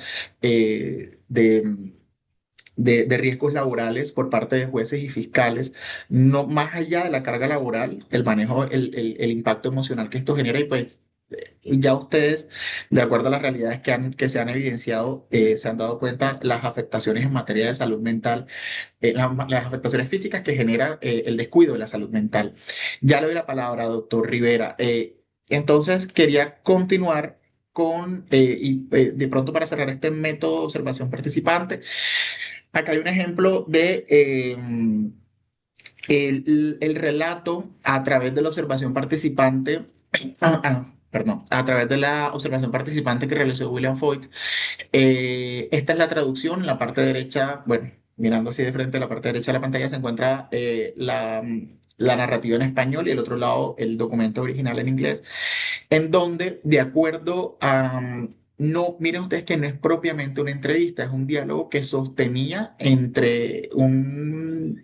de riesgos laborales por parte de jueces y fiscales, no más allá de la carga laboral, el manejo, el impacto emocional que esto genera y pues ya ustedes, de acuerdo a las realidades que se han evidenciado, se han dado cuenta las afectaciones en materia de salud mental, las afectaciones físicas que genera el descuido de la salud mental. Ya le doy la palabra, doctor Rivera. Entonces, quería continuar de pronto para cerrar este método de observación participante. Acá hay un ejemplo de el relato a través de la observación participante, perdón, a través de la observación participante que realizó William Foyt. Esta es la traducción, en la parte derecha, bueno, mirando así de frente a la parte derecha de la pantalla se encuentra la narrativa en español y el otro lado el documento original en inglés, en donde, de acuerdo a... No, miren ustedes que no es propiamente una entrevista, es un diálogo que sostenía entre un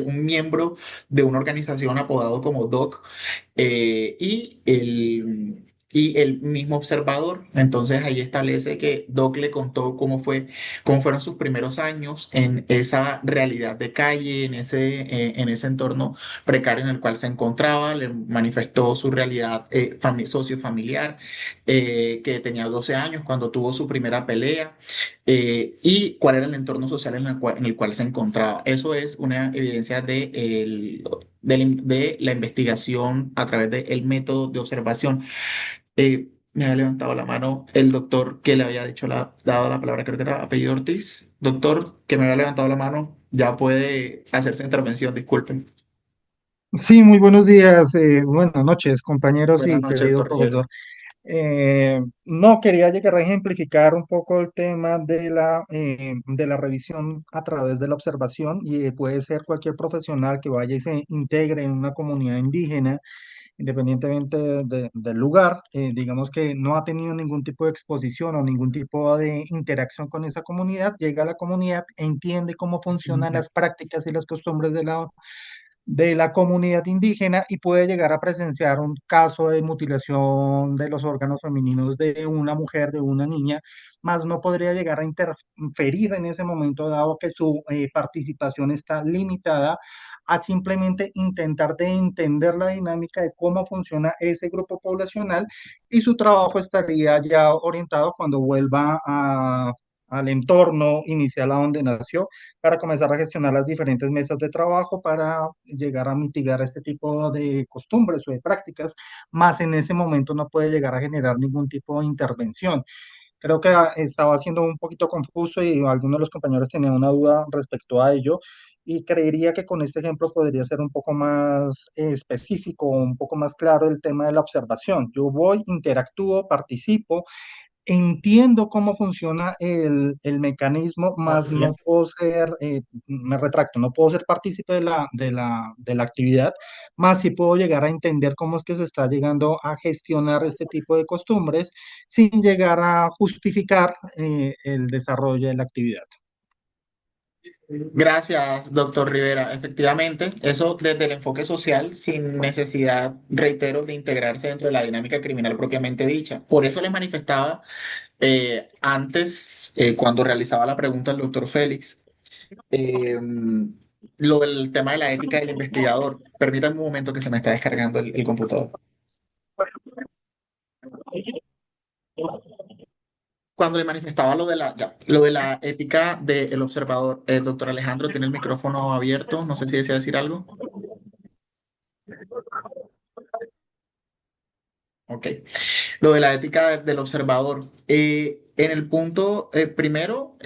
miembro de una organización apodado como DOC y el mismo observador. Entonces ahí establece que Doc le contó cómo fueron sus primeros años en esa realidad de calle, en ese entorno precario en el cual se encontraba, le manifestó su realidad sociofamiliar, que tenía 12 años cuando tuvo su primera pelea, y cuál era el entorno social en el cual se encontraba. Eso es una evidencia de la investigación a través del método de observación. Me había levantado la mano el doctor que le había dado la palabra, creo que era apellido Ortiz. Doctor, que me había levantado la mano, ya puede hacer su intervención, disculpen. Sí, muy buenos días, buenas noches, compañeros Buenas y noches, querido doctor Rivera. profesor. No, quería llegar a ejemplificar un poco el tema de la revisión a través de la observación y puede ser cualquier profesional que vaya y se integre en una comunidad indígena, independientemente del lugar, digamos que no ha tenido ningún tipo de exposición o ningún tipo de interacción con esa comunidad, llega a la comunidad, entiende cómo funcionan las prácticas y las costumbres de la comunidad indígena y puede llegar a presenciar un caso de mutilación de los órganos femeninos de una mujer, de una niña, más no podría llegar a interferir en ese momento dado que su participación está limitada a simplemente intentar de entender la dinámica de cómo funciona ese grupo poblacional y su trabajo estaría ya orientado cuando vuelva al entorno inicial a donde nació para comenzar a gestionar las diferentes mesas de trabajo para llegar a mitigar este tipo de costumbres o de prácticas, más en ese momento no puede llegar a generar ningún tipo de intervención. Creo que estaba siendo un poquito confuso y algunos de los compañeros tenían una duda respecto a ello. Y creería que con este ejemplo podría ser un poco más específico, un poco más claro el tema de la observación. Yo voy, interactúo, participo, entiendo cómo funciona el mecanismo, más Bien. no puedo ser, me retracto, no puedo ser partícipe de la actividad, más sí puedo llegar a entender cómo es que se está llegando a gestionar este tipo de costumbres sin llegar a justificar el desarrollo de la actividad. Gracias, doctor Rivera. Efectivamente, eso desde el enfoque social, sin necesidad, reitero, de integrarse dentro de la dinámica criminal propiamente dicha. Por eso les manifestaba antes, cuando realizaba la pregunta al doctor Félix, eh, lo del tema de la ética del investigador. Permítanme un momento que se me está descargando el computador. Cuando le manifestaba lo de la ética del observador, el doctor Alejandro tiene el micrófono abierto, no sé si desea decir algo. Ok. Lo de la ética del observador. En el punto primero,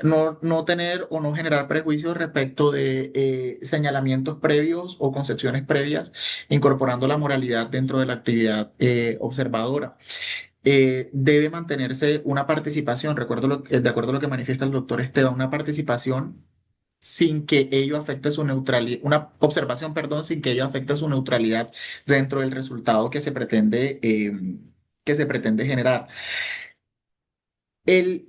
no tener o no generar prejuicios respecto de señalamientos previos o concepciones previas, incorporando la moralidad dentro de la actividad observadora. Debe mantenerse una participación, de acuerdo a lo que manifiesta el doctor Esteban, una participación sin que ello afecte su neutralidad, una observación, perdón, sin que ello afecte su neutralidad dentro del resultado que se pretende generar. El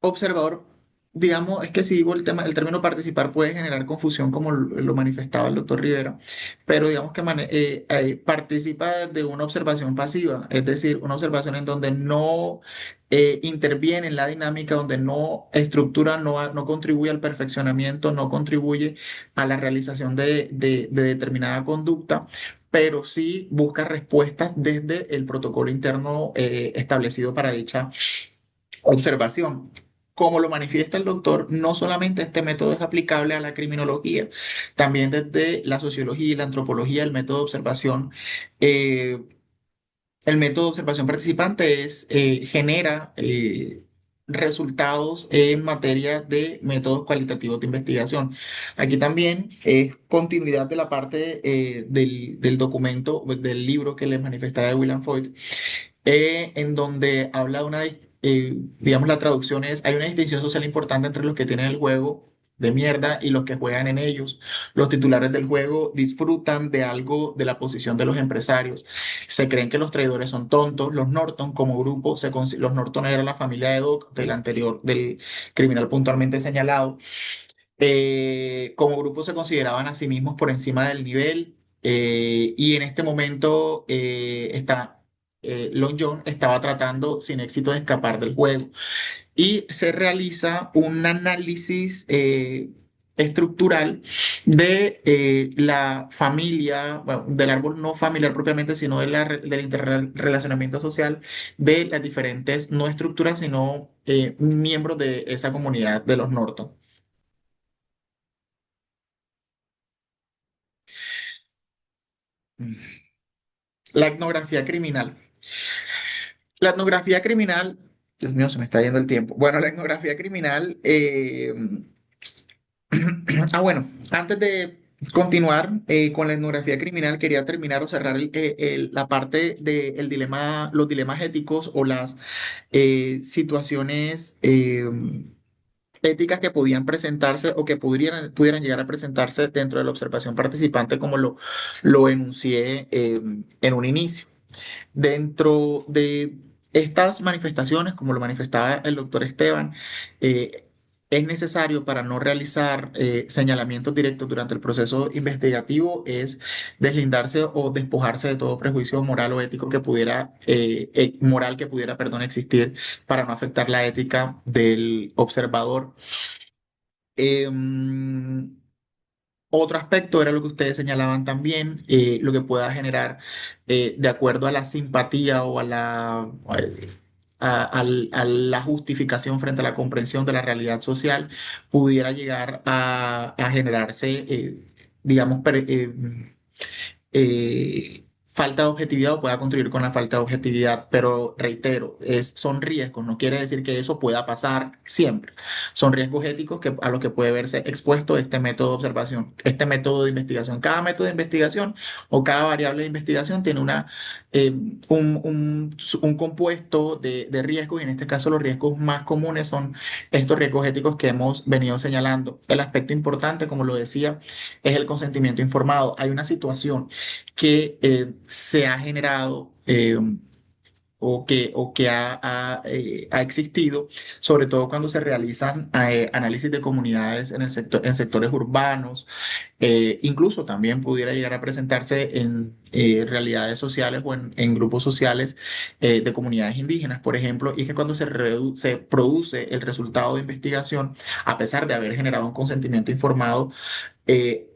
observador, digamos, es que si digo el término participar puede generar confusión como lo manifestaba el doctor Rivera, pero digamos que participa de una observación pasiva, es decir, una observación en donde no interviene en la dinámica, donde no estructura, no contribuye al perfeccionamiento, no contribuye a la realización de determinada conducta, pero sí busca respuestas desde el protocolo interno establecido para dicha observación. Como lo manifiesta el doctor, no solamente este método es aplicable a la criminología, también desde la sociología y la antropología, eh, el método de observación participante genera resultados en materia de métodos cualitativos de investigación. Aquí también es continuidad de la parte del documento, del libro que les manifestaba de William Foyt, en donde habla de digamos, la traducción es, hay una distinción social importante entre los que tienen el juego de mierda y los que juegan en ellos. Los titulares del juego disfrutan de algo de la posición de los empresarios. Se creen que los traidores son tontos. Los Norton como grupo, los Norton era la familia de Doc, del anterior, del criminal puntualmente señalado. Como grupo se consideraban a sí mismos por encima del nivel, y en este momento Long John estaba tratando sin éxito de escapar del juego y se realiza un análisis estructural de la familia, bueno, del árbol no familiar propiamente, sino del interrelacionamiento social de las diferentes, no estructuras, sino miembros de esa comunidad de los Norton. La etnografía criminal. La etnografía criminal, Dios mío, se me está yendo el tiempo. Bueno, la etnografía criminal, bueno, antes de continuar con la etnografía criminal, quería terminar o cerrar la parte de los dilemas éticos o las situaciones éticas que podían presentarse o que pudieran llegar a presentarse dentro de la observación participante, como lo enuncié en un inicio. Dentro de estas manifestaciones, como lo manifestaba el doctor Esteban, eh, es necesario para no realizar señalamientos directos durante el proceso investigativo, es deslindarse o despojarse de todo prejuicio moral o ético moral que pudiera, perdón, existir para no afectar la ética del observador. Em, Otro aspecto era lo que ustedes señalaban también, lo que pueda generar, de acuerdo a la simpatía o a la justificación frente a la comprensión de la realidad social, pudiera llegar a generarse, digamos, falta de objetividad o pueda contribuir con la falta de objetividad, pero reitero, son riesgos, no quiere decir que eso pueda pasar siempre. Son riesgos éticos a los que puede verse expuesto este método de observación, este método de investigación. Cada método de investigación o cada variable de investigación tiene eh, un compuesto de riesgos, y en este caso los riesgos más comunes son estos riesgos éticos que hemos venido señalando. El aspecto importante, como lo decía, es el consentimiento informado. Hay una situación que se ha generado, o que ha existido, sobre todo cuando se realizan análisis de comunidades en sectores urbanos, incluso también pudiera llegar a presentarse en realidades sociales o en grupos sociales de comunidades indígenas, por ejemplo, y que cuando se produce el resultado de investigación, a pesar de haber generado un consentimiento informado, eh,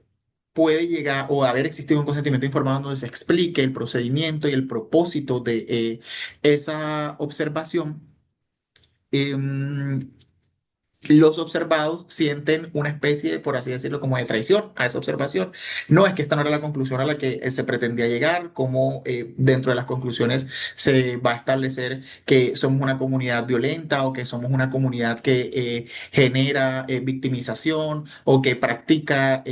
puede llegar o haber existido un consentimiento informado donde se explique el procedimiento y el propósito de esa observación. em, los observados sienten una especie, por así decirlo, como de traición a esa observación. No es que esta no era la conclusión a la que se pretendía llegar, como dentro de las conclusiones se va a establecer que somos una comunidad violenta o que somos una comunidad que genera victimización o que practica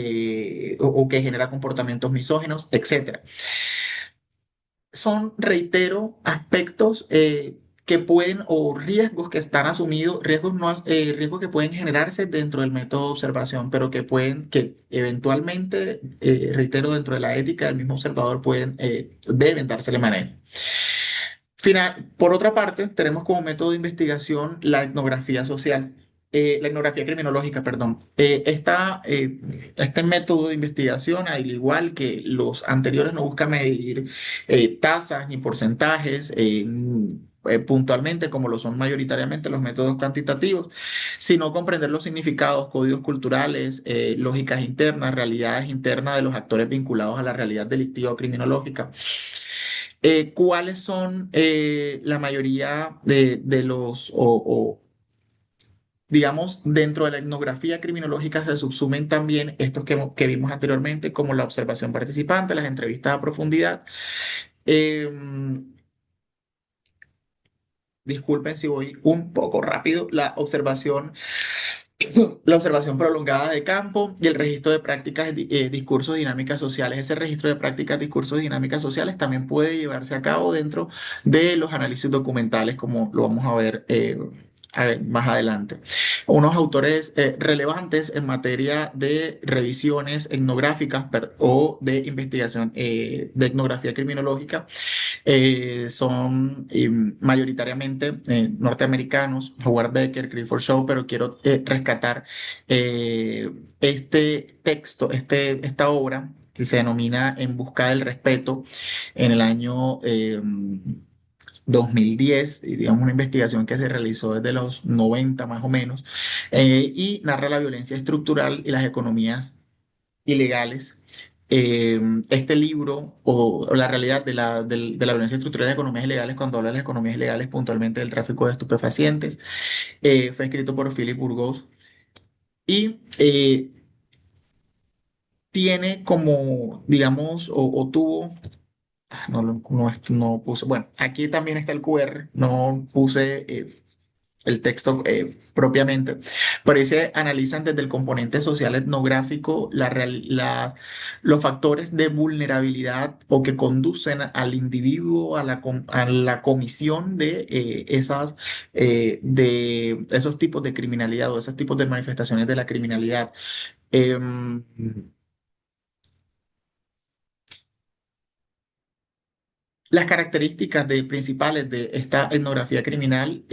o que genera comportamientos misóginos, etcétera. Son, reitero, aspectos que pueden, o riesgos que están asumidos, riesgos, no, riesgos que pueden generarse dentro del método de observación, pero que pueden, que eventualmente, reitero, dentro de la ética del mismo observador pueden, deben dársele manejo. Por otra parte, tenemos como método de investigación la etnografía social, la etnografía criminológica, perdón. Este método de investigación, al igual que los anteriores, no busca medir tasas ni porcentajes puntualmente, como lo son mayoritariamente los métodos cuantitativos, sino comprender los significados, códigos culturales, lógicas internas, realidades internas de los actores vinculados a la realidad delictiva o criminológica. ¿Cuáles son la mayoría de los, digamos, dentro de la etnografía criminológica se subsumen también estos que vimos anteriormente, como la observación participante, las entrevistas a profundidad? Disculpen si voy un poco rápido. La observación prolongada de campo y el registro de prácticas, discursos, dinámicas sociales. Ese registro de prácticas, discursos, dinámicas sociales también puede llevarse a cabo dentro de los análisis documentales, como lo vamos a ver más adelante. Unos autores relevantes en materia de revisiones etnográficas o de investigación de etnografía criminológica son mayoritariamente norteamericanos, Howard Becker, Clifford Shaw, pero quiero rescatar este texto, esta obra que se denomina En busca del respeto en el año 2010, y digamos una investigación que se realizó desde los 90 más o menos, y narra la violencia estructural y las economías ilegales. Este libro o la realidad de la violencia estructural de economías ilegales, cuando habla de las economías ilegales, puntualmente del tráfico de estupefacientes, fue escrito por Philip Burgos y tiene como, digamos, o tuvo, no puse, bueno, aquí también está el QR, no puse el texto propiamente, pero ahí se analizan desde el componente social etnográfico los factores de vulnerabilidad o que conducen al individuo a la comisión de esos tipos de criminalidad o esos tipos de manifestaciones de la criminalidad. Em, las características principales de esta etnografía criminal,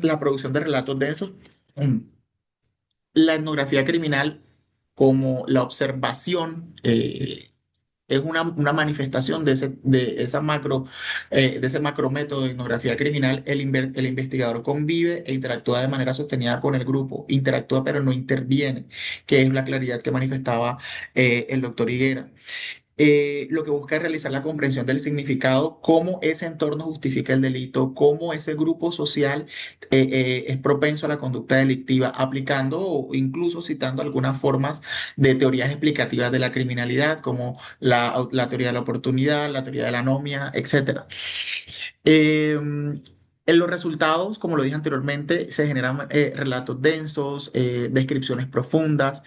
la producción de relatos densos, la etnografía criminal como la observación es una manifestación de ese macro método de etnografía criminal. El investigador convive e interactúa de manera sostenida con el grupo, interactúa pero no interviene, que es la claridad que manifestaba el doctor Higuera. Lo que busca es realizar la comprensión del significado, cómo ese entorno justifica el delito, cómo ese grupo social es propenso a la conducta delictiva, aplicando o incluso citando algunas formas de teorías explicativas de la criminalidad, como la teoría de la oportunidad, la teoría de la anomia, etcétera. En los resultados, como lo dije anteriormente, se generan relatos densos, descripciones profundas.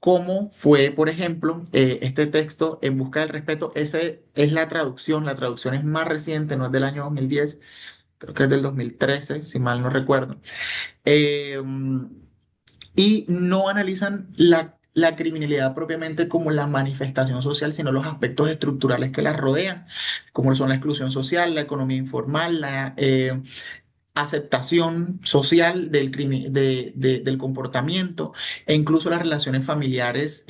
¿Cómo fue, por ejemplo, este texto En busca del respeto? Ese es la traducción es más reciente, no es del año 2010, creo que es del 2013, si mal no recuerdo. Eh, y no analizan la criminalidad propiamente como la manifestación social, sino los aspectos estructurales que la rodean, como son la exclusión social, la economía informal, la aceptación social del comportamiento e incluso las relaciones familiares,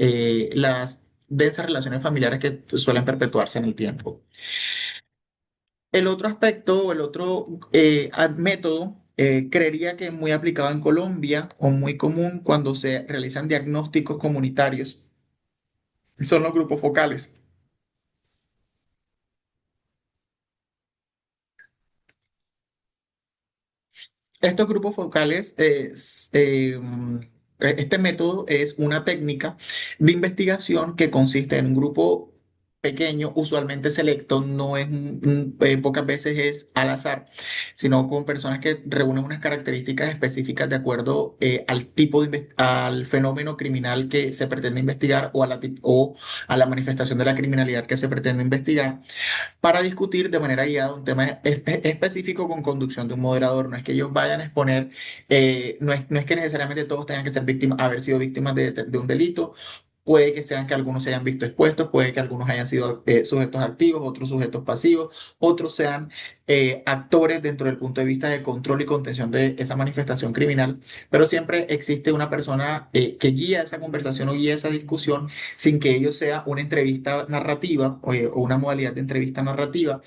las densas relaciones familiares que suelen perpetuarse en el tiempo. El otro aspecto o el otro método, creería que es muy aplicado en Colombia o muy común cuando se realizan diagnósticos comunitarios, son los grupos focales. Estos grupos focales, este método es una técnica de investigación que consiste en un grupo. pequeño, usualmente selecto, no es, pocas veces es al azar, sino con personas que reúnen unas características específicas de acuerdo al tipo al fenómeno criminal que se pretende investigar o o a la manifestación de la criminalidad que se pretende investigar, para discutir de manera guiada un tema específico con conducción de un moderador. No es que ellos vayan a exponer, no es que necesariamente todos tengan que ser víctimas, haber sido víctimas de un delito. Puede que sean que algunos se hayan visto expuestos, puede que algunos hayan sido sujetos activos, otros sujetos pasivos, otros sean actores dentro del punto de vista de control y contención de esa manifestación criminal, pero siempre existe una persona que guía esa conversación o guía esa discusión sin que ello sea una entrevista narrativa o una modalidad de entrevista narrativa,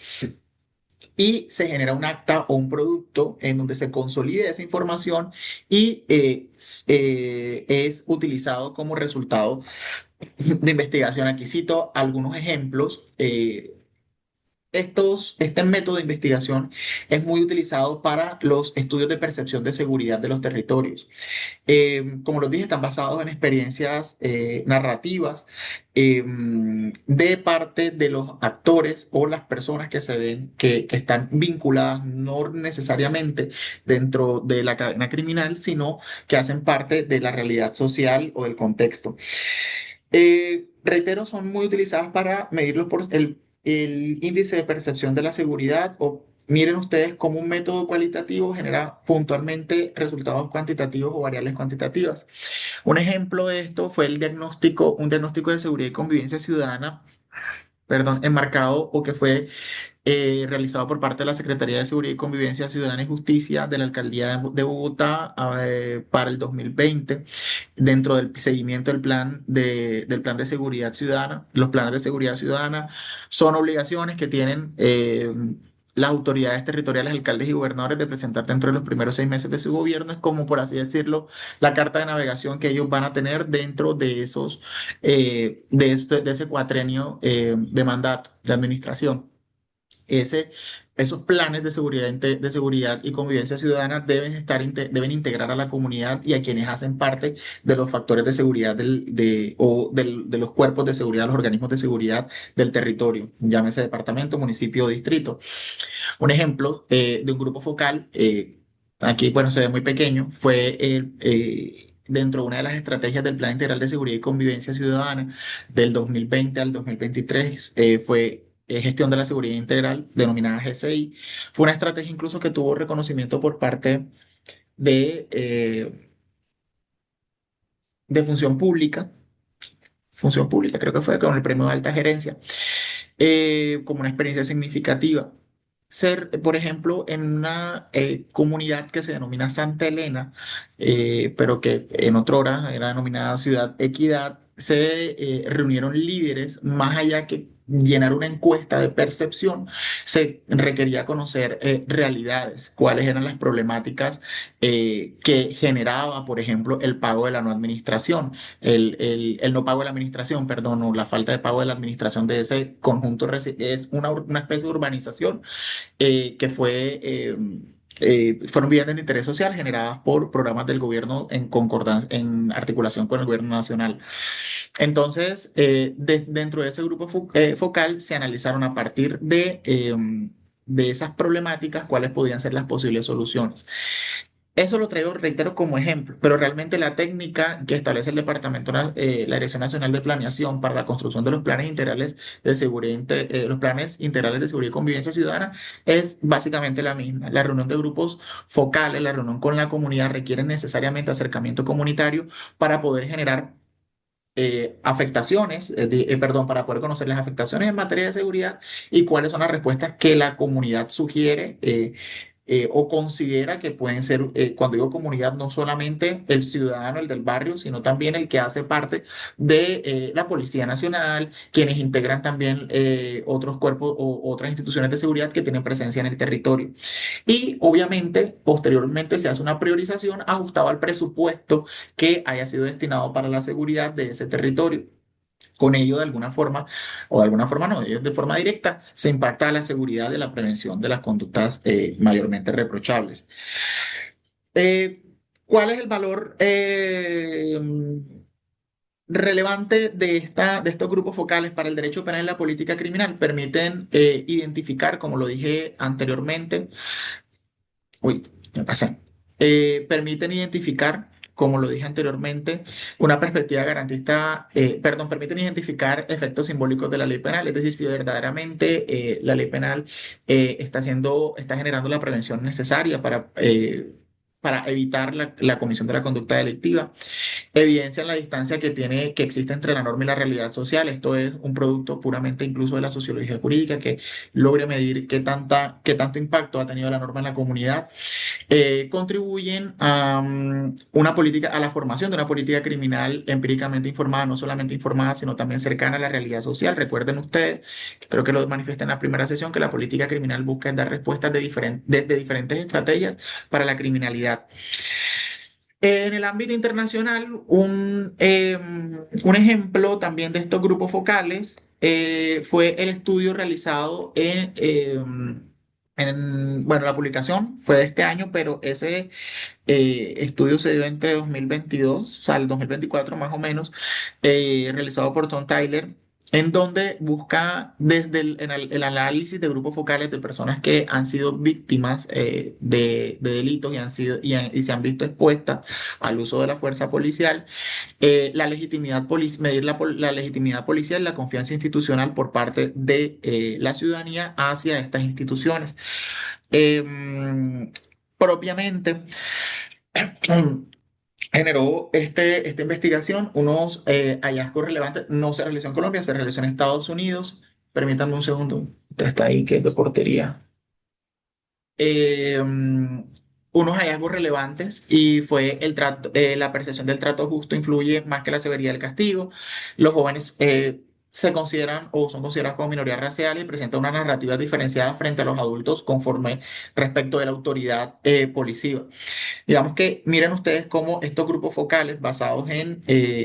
y se genera un acta o un producto en donde se consolide esa información y es utilizado como resultado de investigación. Aquí cito algunos ejemplos. Este método de investigación es muy utilizado para los estudios de percepción de seguridad de los territorios. Como los dije, están basados en experiencias narrativas de parte de los actores o las personas que se ven que están vinculadas no necesariamente dentro de la cadena criminal, sino que hacen parte de la realidad social o del contexto. Reitero, son muy utilizadas para medirlos por el índice de percepción de la seguridad, o miren ustedes cómo un método cualitativo genera puntualmente resultados cuantitativos o variables cuantitativas. Un ejemplo de esto fue un diagnóstico de seguridad y convivencia ciudadana, perdón, enmarcado o que fue realizado por parte de la Secretaría de Seguridad y Convivencia Ciudadana y Justicia de la Alcaldía de Bogotá para el 2020, dentro del seguimiento del plan de seguridad ciudadana. Los planes de seguridad ciudadana son obligaciones que tienen las autoridades territoriales, alcaldes y gobernadores, de presentar dentro de los primeros 6 meses de su gobierno. Es como, por así decirlo, la carta de navegación que ellos van a tener dentro de de ese cuatrenio de mandato, de administración. Ese, Esos planes de seguridad y convivencia ciudadana deben integrar a la comunidad y a quienes hacen parte de los factores de seguridad de los cuerpos de seguridad, los organismos de seguridad del territorio, llámese departamento, municipio o distrito. Un ejemplo de un grupo focal, aquí, bueno, se ve muy pequeño, fue dentro de una de las estrategias del Plan Integral de Seguridad y Convivencia Ciudadana del 2020 al 2023, fue gestión de la seguridad integral, denominada GSI. Fue una estrategia incluso que tuvo reconocimiento por parte de función pública, creo que fue con el premio de alta gerencia, como una experiencia significativa. Ser, por ejemplo, en una comunidad que se denomina Santa Elena, pero que en otra hora era denominada Ciudad Equidad, se reunieron líderes. Más allá que llenar una encuesta de percepción, se requería conocer realidades, cuáles eran las problemáticas que generaba, por ejemplo, el pago de la no administración, el no pago de la administración, perdón, o la falta de pago de la administración de ese conjunto. Es una especie de urbanización que fueron viviendas de interés social generadas por programas del gobierno en articulación con el gobierno nacional. Entonces, dentro de ese grupo focal se analizaron, a partir de esas problemáticas, cuáles podían ser las posibles soluciones. Eso lo traigo, reitero, como ejemplo, pero realmente la técnica que establece el la Dirección Nacional de Planeación para la construcción de los planes integrales de seguridad, los planes integrales de seguridad y convivencia ciudadana, es básicamente la misma. La reunión de grupos focales, la reunión con la comunidad, requieren necesariamente acercamiento comunitario para poder generar perdón, para poder conocer las afectaciones en materia de seguridad y cuáles son las respuestas que la comunidad sugiere o considera que pueden ser. Cuando digo comunidad, no solamente el ciudadano, el del barrio, sino también el que hace parte de la Policía Nacional, quienes integran también otros cuerpos o otras instituciones de seguridad que tienen presencia en el territorio. Y obviamente, posteriormente se hace una priorización ajustada al presupuesto que haya sido destinado para la seguridad de ese territorio. Con ello, de alguna forma, o de alguna forma no, de forma directa, se impacta a la seguridad de la prevención de las conductas mayormente reprochables. ¿Cuál es el valor relevante de estos grupos focales para el derecho penal y la política criminal permiten identificar, como lo dije anteriormente, uy, me pasé. Permiten identificar, como lo dije anteriormente, una perspectiva garantista, perdón, permiten identificar efectos simbólicos de la ley penal, es decir, si verdaderamente la ley penal está generando la prevención necesaria para evitar la comisión de la conducta delictiva. Evidencian la distancia que existe entre la norma y la realidad social. Esto es un producto puramente incluso de la sociología jurídica que logra medir qué tanto impacto ha tenido la norma en la comunidad. Contribuyen a una política, a la formación de una política criminal empíricamente informada, no solamente informada, sino también cercana a la realidad social. Recuerden ustedes, creo que lo manifiesté en la primera sesión, que la política criminal busca dar respuestas de diferentes estrategias para la criminalidad. En el ámbito internacional, un ejemplo también de estos grupos focales fue el estudio realizado bueno, la publicación fue de este año, pero ese estudio se dio entre 2022, o sea, el 2024 más o menos, realizado por Tom Tyler, en donde busca desde el análisis de grupos focales de personas que han sido víctimas de delitos y se han visto expuestas al uso de la fuerza policial, la legitimidad medir la legitimidad policial, la confianza institucional por parte de la ciudadanía hacia estas instituciones. Propiamente generó esta investigación unos hallazgos relevantes. No se realizó en Colombia, se realizó en Estados Unidos. Permítanme un segundo. Está ahí, que es de portería. Unos hallazgos relevantes y fue la percepción del trato justo influye más que la severidad del castigo. Los jóvenes se consideran o son considerados como minoría racial y presentan una narrativa diferenciada frente a los adultos conforme respecto de la autoridad policiva. Digamos que miren ustedes cómo estos grupos focales basados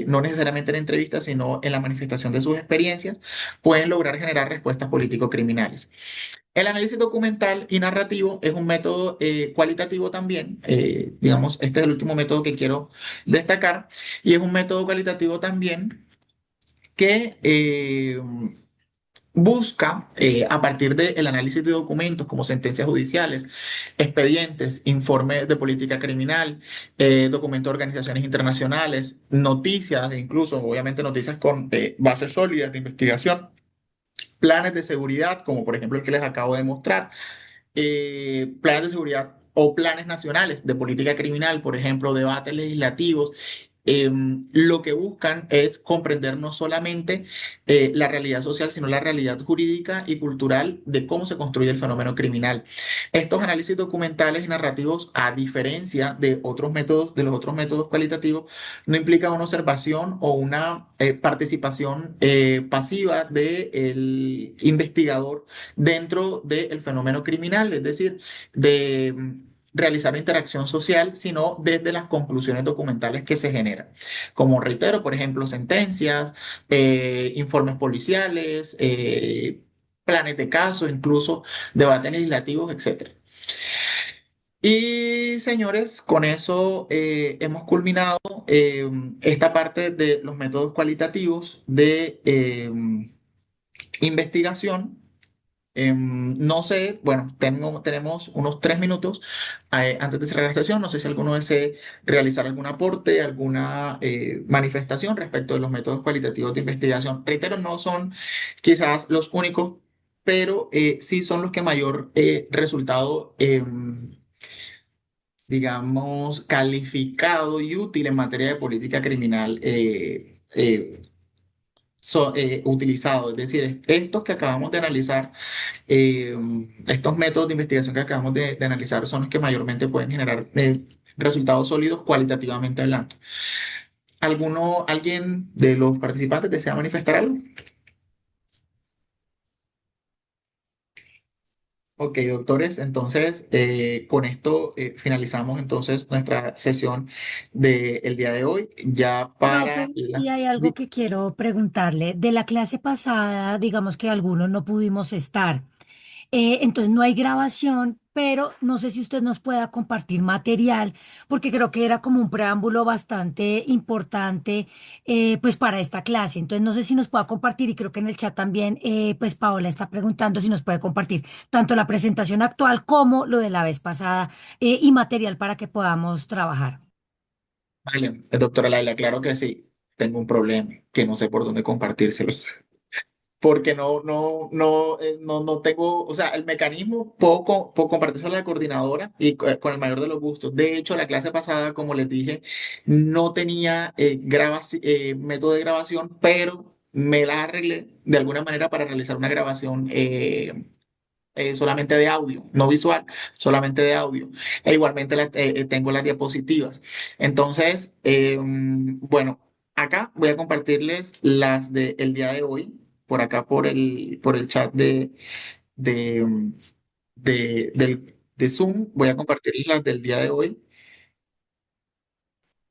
no necesariamente en entrevistas, sino en la manifestación de sus experiencias, pueden lograr generar respuestas político-criminales. El análisis documental y narrativo es un método cualitativo también. Digamos, este es el último método que quiero destacar y es un método cualitativo también que busca, a partir del análisis de documentos como sentencias judiciales, expedientes, informes de política criminal, documentos de organizaciones internacionales, noticias, incluso obviamente noticias con bases sólidas de investigación, planes de seguridad, como por ejemplo el que les acabo de mostrar, planes de seguridad o planes nacionales de política criminal, por ejemplo, debates legislativos. Lo que buscan es comprender no solamente la realidad social, sino la realidad jurídica y cultural de cómo se construye el fenómeno criminal. Estos análisis documentales y narrativos, a diferencia de otros métodos, de los otros métodos cualitativos, no implican una observación o una participación pasiva del investigador dentro del fenómeno criminal, es decir, de realizar una interacción social, sino desde las conclusiones documentales que se generan. Como reitero, por ejemplo, sentencias, informes policiales, planes de caso, incluso debates legislativos, etcétera. Y señores, con eso hemos culminado esta parte de los métodos cualitativos de investigación. No sé, bueno, tenemos unos 3 minutos antes de cerrar la sesión. No sé si alguno desee realizar algún aporte, alguna manifestación respecto de los métodos cualitativos de investigación. Reitero, no son quizás los únicos, pero sí son los que mayor resultado, digamos, calificado y útil en materia de política criminal utilizado. Es decir, estos que acabamos de analizar, eh, estos métodos de investigación que acabamos de analizar son los que mayormente pueden generar resultados sólidos cualitativamente hablando. ¿Alguien de los participantes desea manifestar algo? Ok, doctores, entonces con esto finalizamos entonces nuestra sesión del día de hoy. Ya para Profe, y hay algo que quiero preguntarle. De la clase pasada, digamos que algunos no pudimos estar. Entonces no hay grabación, pero no sé si usted nos pueda compartir material, porque creo que era como un preámbulo bastante importante pues para esta clase. Entonces no sé si nos pueda compartir y creo que en el chat también pues Paola está preguntando si nos puede compartir tanto la presentación actual como lo de la vez pasada y material para que podamos trabajar. Vale, doctora Laila, claro que sí. Tengo un problema que no sé por dónde compartírselos. Porque no tengo, o sea, el mecanismo puedo compartírselo a la coordinadora y con el mayor de los gustos. De hecho, la clase pasada, como les dije, no tenía método de grabación, pero me la arreglé de alguna manera para realizar una grabación solamente de audio, no visual, solamente de audio. E igualmente tengo las diapositivas. Entonces, bueno, acá voy a compartirles las del día de hoy, por acá por el chat de, mm, de Zoom, voy a compartirles las del día de hoy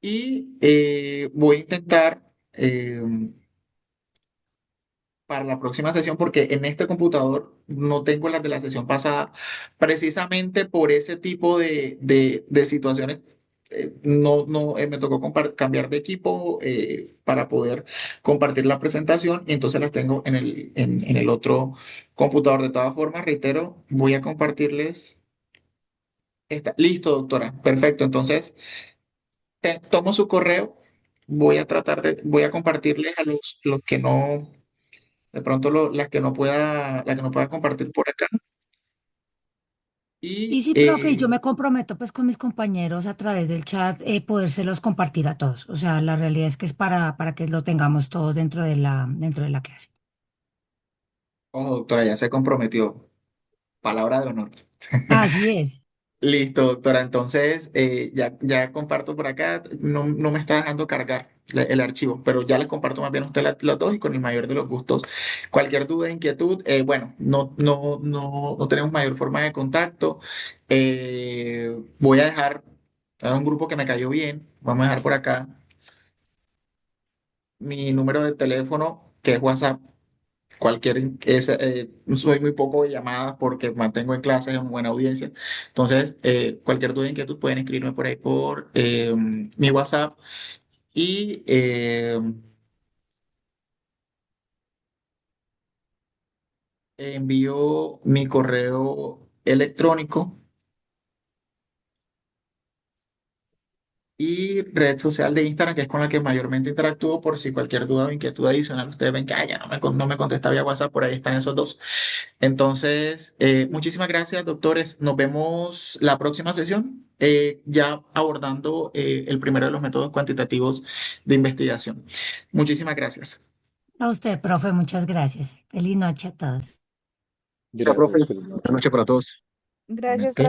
y voy a intentar... para la próxima sesión porque en este computador no tengo las de la sesión pasada, precisamente por ese tipo de situaciones. Me tocó cambiar de equipo para poder compartir la presentación y entonces las tengo en el otro computador. De todas formas, reitero, voy a compartirles esta. Listo, doctora. Perfecto. Entonces, tomo su correo. Voy a compartirles a los que no. De pronto las que no pueda compartir por acá. Y Y sí, profe, y yo me comprometo pues con mis compañeros a través del chat podérselos compartir a todos. O sea, la realidad es que es para que lo tengamos todos dentro de la clase. ojo, doctora, ya se comprometió. Palabra de honor. Así es. Listo, doctora. Entonces, ya comparto por acá. No me está dejando cargar el archivo, pero ya les comparto más bien a usted las dos y con el mayor de los gustos. Cualquier duda, inquietud, bueno, no tenemos mayor forma de contacto. Voy a dejar a un grupo que me cayó bien. Vamos a dejar por acá mi número de teléfono, que es WhatsApp. Soy muy poco de llamadas porque mantengo en clases en buena audiencia. Entonces, cualquier duda, inquietud, pueden escribirme por ahí por mi WhatsApp y envío mi correo electrónico y red social de Instagram, que es con la que mayormente interactúo, por si cualquier duda o inquietud adicional ustedes ven que ya no me contesta vía WhatsApp, por ahí están esos dos. Entonces, muchísimas gracias, doctores. Nos vemos la próxima sesión, ya abordando el primero de los métodos cuantitativos de investigación. Muchísimas gracias. A usted, profe, muchas gracias. Feliz noche a todos. Ya, profe. Gracias, feliz Buenas noche. noches para todos. Gracias, Ok.